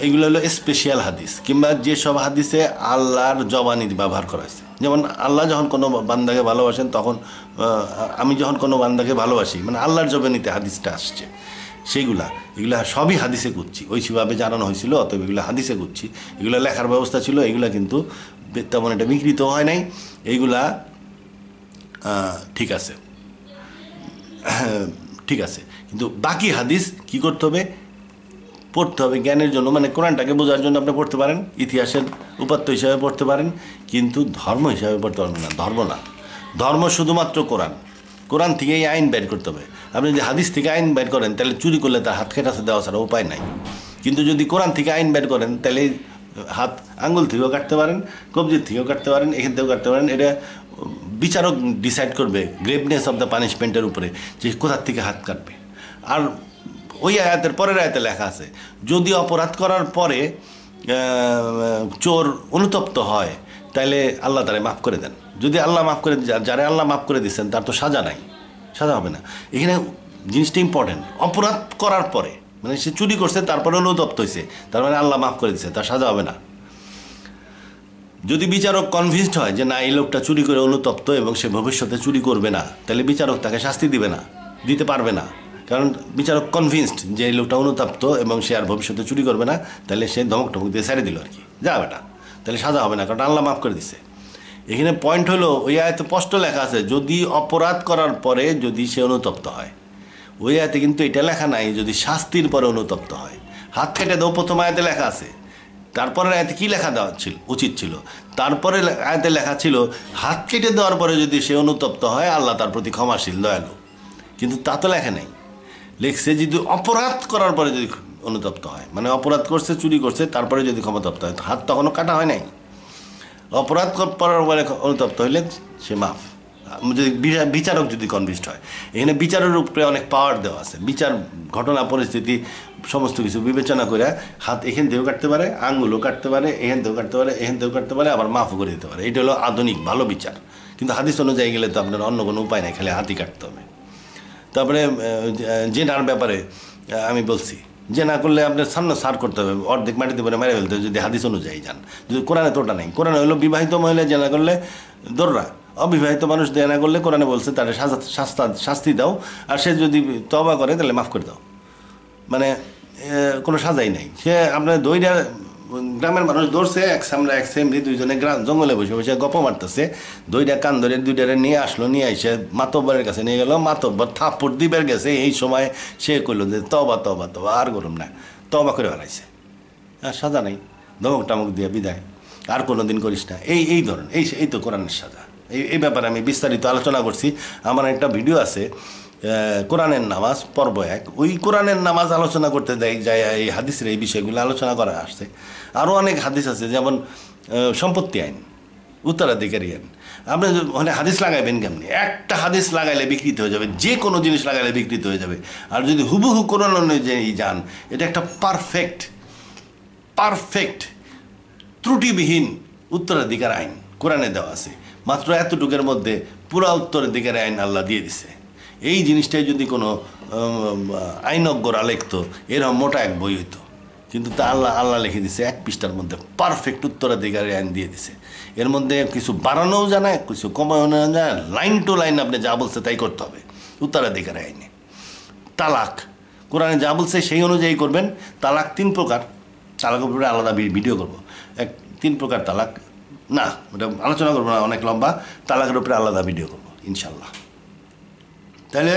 এগুলো হলো স্পেশাল হাদিস, কিংবা যেসব হাদিসে আল্লাহর জবানি ব্যবহার করা হয়েছে। যেমন আল্লাহ যখন কোনো বান্দাকে ভালোবাসেন, তখন আমি যখন কোনো বান্দাকে ভালোবাসি, মানে আল্লাহর জবানিতে হাদিসটা আসছে, এগুলা সবই হাদিসে কুচ্ছি, ওইভাবে জানানো হয়েছিল, অতএব এগুলো হাদিসে কুচ্ছি। এগুলো লেখার ব্যবস্থা ছিল, এগুলা কিন্তু তেমন এটা বিকৃত হয় নাই, এইগুলা ঠিক আছে, ঠিক আছে। কিন্তু বাকি হাদিস কি করতে হবে, পড়তে হবে জ্ঞানের জন্য, মানে কোরআনটাকে বোঝার জন্য আপনি পড়তে পারেন, ইতিহাসের উপাত্ত হিসাবে পড়তে পারেন, কিন্তু ধর্ম হিসাবে পড়তে পারবেন না। ধর্ম না, ধর্ম শুধুমাত্র কোরআন। কোরআন থেকে এই আইন বের করতে হবে। আপনি যদি হাদিস থেকে আইন বের করেন তাহলে চুরি করলে তার হাত কেটে দেওয়া ছাড়া উপায় নাই। কিন্তু যদি কোরআন থেকে আইন বের করেন তাহলে হাত আঙ্গুল থেকেও কাটতে পারেন, কবজির থেকেও কাটতে পারেন, এখান থেকেও কাটতে পারেন। এটা বিচারক ডিসাইড করবে গ্রেভনেস অফ দ্য পানিশমেন্টের উপরে যে কোথার থেকে হাত কাটবে। আর ওই আয়াতের পরের আয়াতে লেখা আছে যদি অপরাধ করার পরে চোর অনুতপ্ত হয় তাহলে আল্লাহ তারে মাফ করে দেন। যদি আল্লাহ মাফ করে, যারা আল্লাহ মাফ করে দিচ্ছেন তার তো সাজা নাই, সাজা হবে না। এখানে জিনিসটা ইম্পর্টেন্ট, অপরাধ করার পরে, মানে সে চুরি করছে তারপরে অনুতপ্ত হয়েছে, তার মানে আল্লাহ মাফ করে দিচ্ছে, তার সাজা হবে না। যদি বিচারক কনভিন্সড হয় যে না এই লোকটা চুরি করে অনুতপ্ত এবং সে ভবিষ্যতে চুরি করবে না, তাহলে বিচারক তাকে শাস্তি দিবে না, দিতে পারবে না। কারণ বিচারক কনভিন্সড যে এই লোকটা অনুতপ্ত এবং সে আর ভবিষ্যতে চুরি করবে না, তাহলে সে ধমক টমক দিয়ে ছেড়ে দিল আর কি, যা বেটা, তাহলে সাজা হবে না, কারণ আল্লাহ মাফ করে দিছে। এখানে পয়েন্ট হলো ওই আয়াতে স্পষ্ট লেখা আছে যদি অপরাধ করার পরে যদি সে অনুতপ্ত হয়। ওই আয়াতে কিন্তু এটা লেখা নাই যদি শাস্তির পরে অনুতপ্ত হয়। হাত কেটে দাও প্রথম আয়াতে লেখা আছে, তারপরে আয়াতে কী লেখা দেওয়া ছিল উচিত ছিল, তারপরে আয়াতে লেখা ছিল হাত কেটে দেওয়ার পরে যদি সে অনুতপ্ত হয় আল্লাহ তার প্রতি ক্ষমাশীল, দয়ালু। কিন্তু তা তো লেখা নেই, লেখছে যদি অপরাধ করার পরে যদি অনুতপ্ত হয়, মানে অপরাধ করছে, চুরি করছে, তারপরে যদি ক্ষমতাপ্ত হয়, হাত তখনও কাটা হয় নাই। অপরাধ করার পরে অনুতপ্ত হইলে সে মাফ, যদি বিচারক যদি কনভিন্সড হয়। এখানে বিচারের উপরে অনেক পাওয়ার দেওয়া আছে, বিচার ঘটনা পরিস্থিতি সমস্ত কিছু বিবেচনা করে হাত এখান থেকেও কাটতে পারে, আঙ্গুলও কাটতে পারে, এখান থেকেও কাটতে পারে, এখান থেকেও কাটতে পারে, আবার মাফও করে দিতে পারে। এটা হলো আধুনিক ভালো বিচার। কিন্তু হাদিস অনুযায়ী গেলে তো আপনার অন্য কোনো উপায় নাই, খালি হাতই কাটতে হবে। তারপরে জেনার ব্যাপারে আমি বলছি, জেনা করলে আপনার সামনে সার করতে হবে, অর্ধেক মাটিতে পরে মেরে ফেলতে হবে যদি হাদিস অনুযায়ী যান। যদি কোরআনে তোটা নেই, কোরআনে হলো বিবাহিত মহিলা জেনা করলে দৌড়রা, অবিবাহিত মানুষ জেনা করলে কোরআনে বলছে তারা শাস্তি দাও, আর সে যদি তওবা করে তাহলে মাফ করে দাও, মানে কোনো সাজাই নাই। সে আপনার দইটা গ্রামের মানুষ ধরছে এক সামনে এক সেমরি, দুইজনে জঙ্গলে বসে বসে গপ মারতেছে, দইটা কান ধরে দুইটারে নিয়ে আসলো, নিয়ে এসে মাতব্বরের কাছে নিয়ে গেল, মাতব্বর থাপ্পড় দিবার গেছে, এই সময় সে কইল যে তবা তবা তবা আর গরম না, তবা করে হারাইছে, আর সাজা নেই, ধমক টামক দিয়ে বিদায়, আর কোনো দিন করিস না, এই ধরুন এই তো কোরআনের সাজা। এই ব্যাপারে আমি বিস্তারিত আলোচনা করছি, আমার একটা ভিডিও আছে কোরআনের নামাজ পর্ব 1, ওই কোরআনের নামাজ আলোচনা করতে দেয় যায় এই হাদিসের এই বিষয়গুলো আলোচনা করা আসছে। আরও অনেক হাদিস আছে, যেমন সম্পত্তি আইন, উত্তরাধিকারী আইন। আপনি মানে হাদিস লাগাইবেন কেমনি? একটা হাদিস লাগাইলে বিকৃত হয়ে যাবে, যে কোনো জিনিস লাগাইলে বিকৃত হয়ে যাবে। আর যদি হুবহু কোরআন অনুযায়ী যান, এটা একটা পারফেক্ট ত্রুটিবিহীন উত্তরাধিকার আইন কোরআনে দেওয়া আছে। মাত্র এতটুকের মধ্যে পুরা উত্তরাধিকার আইন আল্লাহ দিয়ে দিছে। এই জিনিসটাই যদি কোনো আইনজ্ঞরা লিখতো, এরকম মোটা এক বই হইতো, কিন্তু তা আল্লাহ লিখে দিছে 1 পৃষ্ঠার মধ্যে পারফেক্ট উত্তরাধিকারী আইন দিয়ে দিছে। এর মধ্যে কিছু বাড়ানোও জানায়, কিছু কমানো জানায়, লাইন টু লাইন আপনি যা বলছে তাই করতে হবে উত্তরাধিকারী আইনে। তালাক, কোরআনে যা বলছে সেই অনুযায়ী করবেন। তালাক 3 প্রকার, তালাকের উপরে আলাদা ভিডিও করবো। 3 প্রকার তালাক, না ওটা আলোচনা করবো না, অনেক লম্বা, তালাকের উপরে আলাদা ভিডিও করবো ইনশাল্লাহ। তাহলে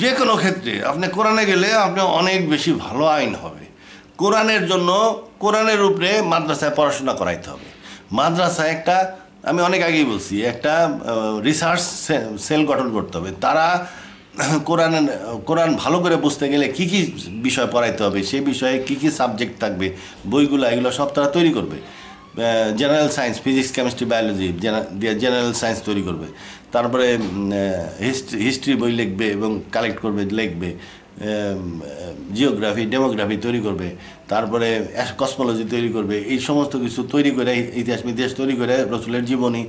যে কোনো ক্ষেত্রে আপনি কোরআনে গেলে আপনি অনেক বেশি ভালো আইন হবে। কোরআনের জন্য কোরআনের উপরে মাদ্রাসায় পড়াশোনা করাইতে হবে। মাদ্রাসায় একটা, আমি অনেক আগেই বলছি, একটা রিসার্চ সেল গঠন করতে হবে। তারা কোরআন ভালো করে বুঝতে গেলে কী কী বিষয় পড়াইতে হবে, সেই বিষয়ে কী কী সাবজেক্ট থাকবে, বইগুলো এগুলো সব তারা তৈরি করবে। General science, physics, chemistry, biology, general science তৈরি করবে। তারপরে হিস্ট্রি বই লিখবে এবং কালেক্ট করবে, লিখবে। জিওগ্রাফি, ডেমোগ্রাফি তৈরি করবে। তারপরে কসমোলজি তৈরি করবে। এই সমস্ত কিছু তৈরি করে, ইতিহাস তৈরি করে, রসুলের জীবনী,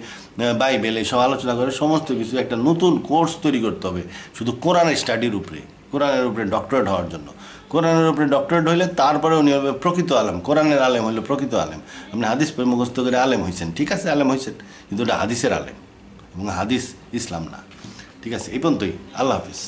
বাইবেল, এইসব আলোচনা করে সমস্ত কিছু একটা নতুন কোর্স তৈরি করতে হবে শুধু কোরআনের স্টাডির উপরে, কোরআনের উপরে ডক্টরেট হওয়ার জন্য। কোরআনের উপরে ডক্টরেট হইলে তারপরে উনি হবে প্রকৃত আলেম। কোরআনের আলেম হইলে প্রকৃত আলেম। আপনি হাদিস মুখস্থ করে আলেম হয়েছেন, ঠিক আছে, আলেম হয়েছেন, কিন্তু ওটা হাদিসের আলেম এবং হাদিস ইসলাম না। ঠিক আছে, এই পর্যন্তই। আল্লাহ হাফিজ।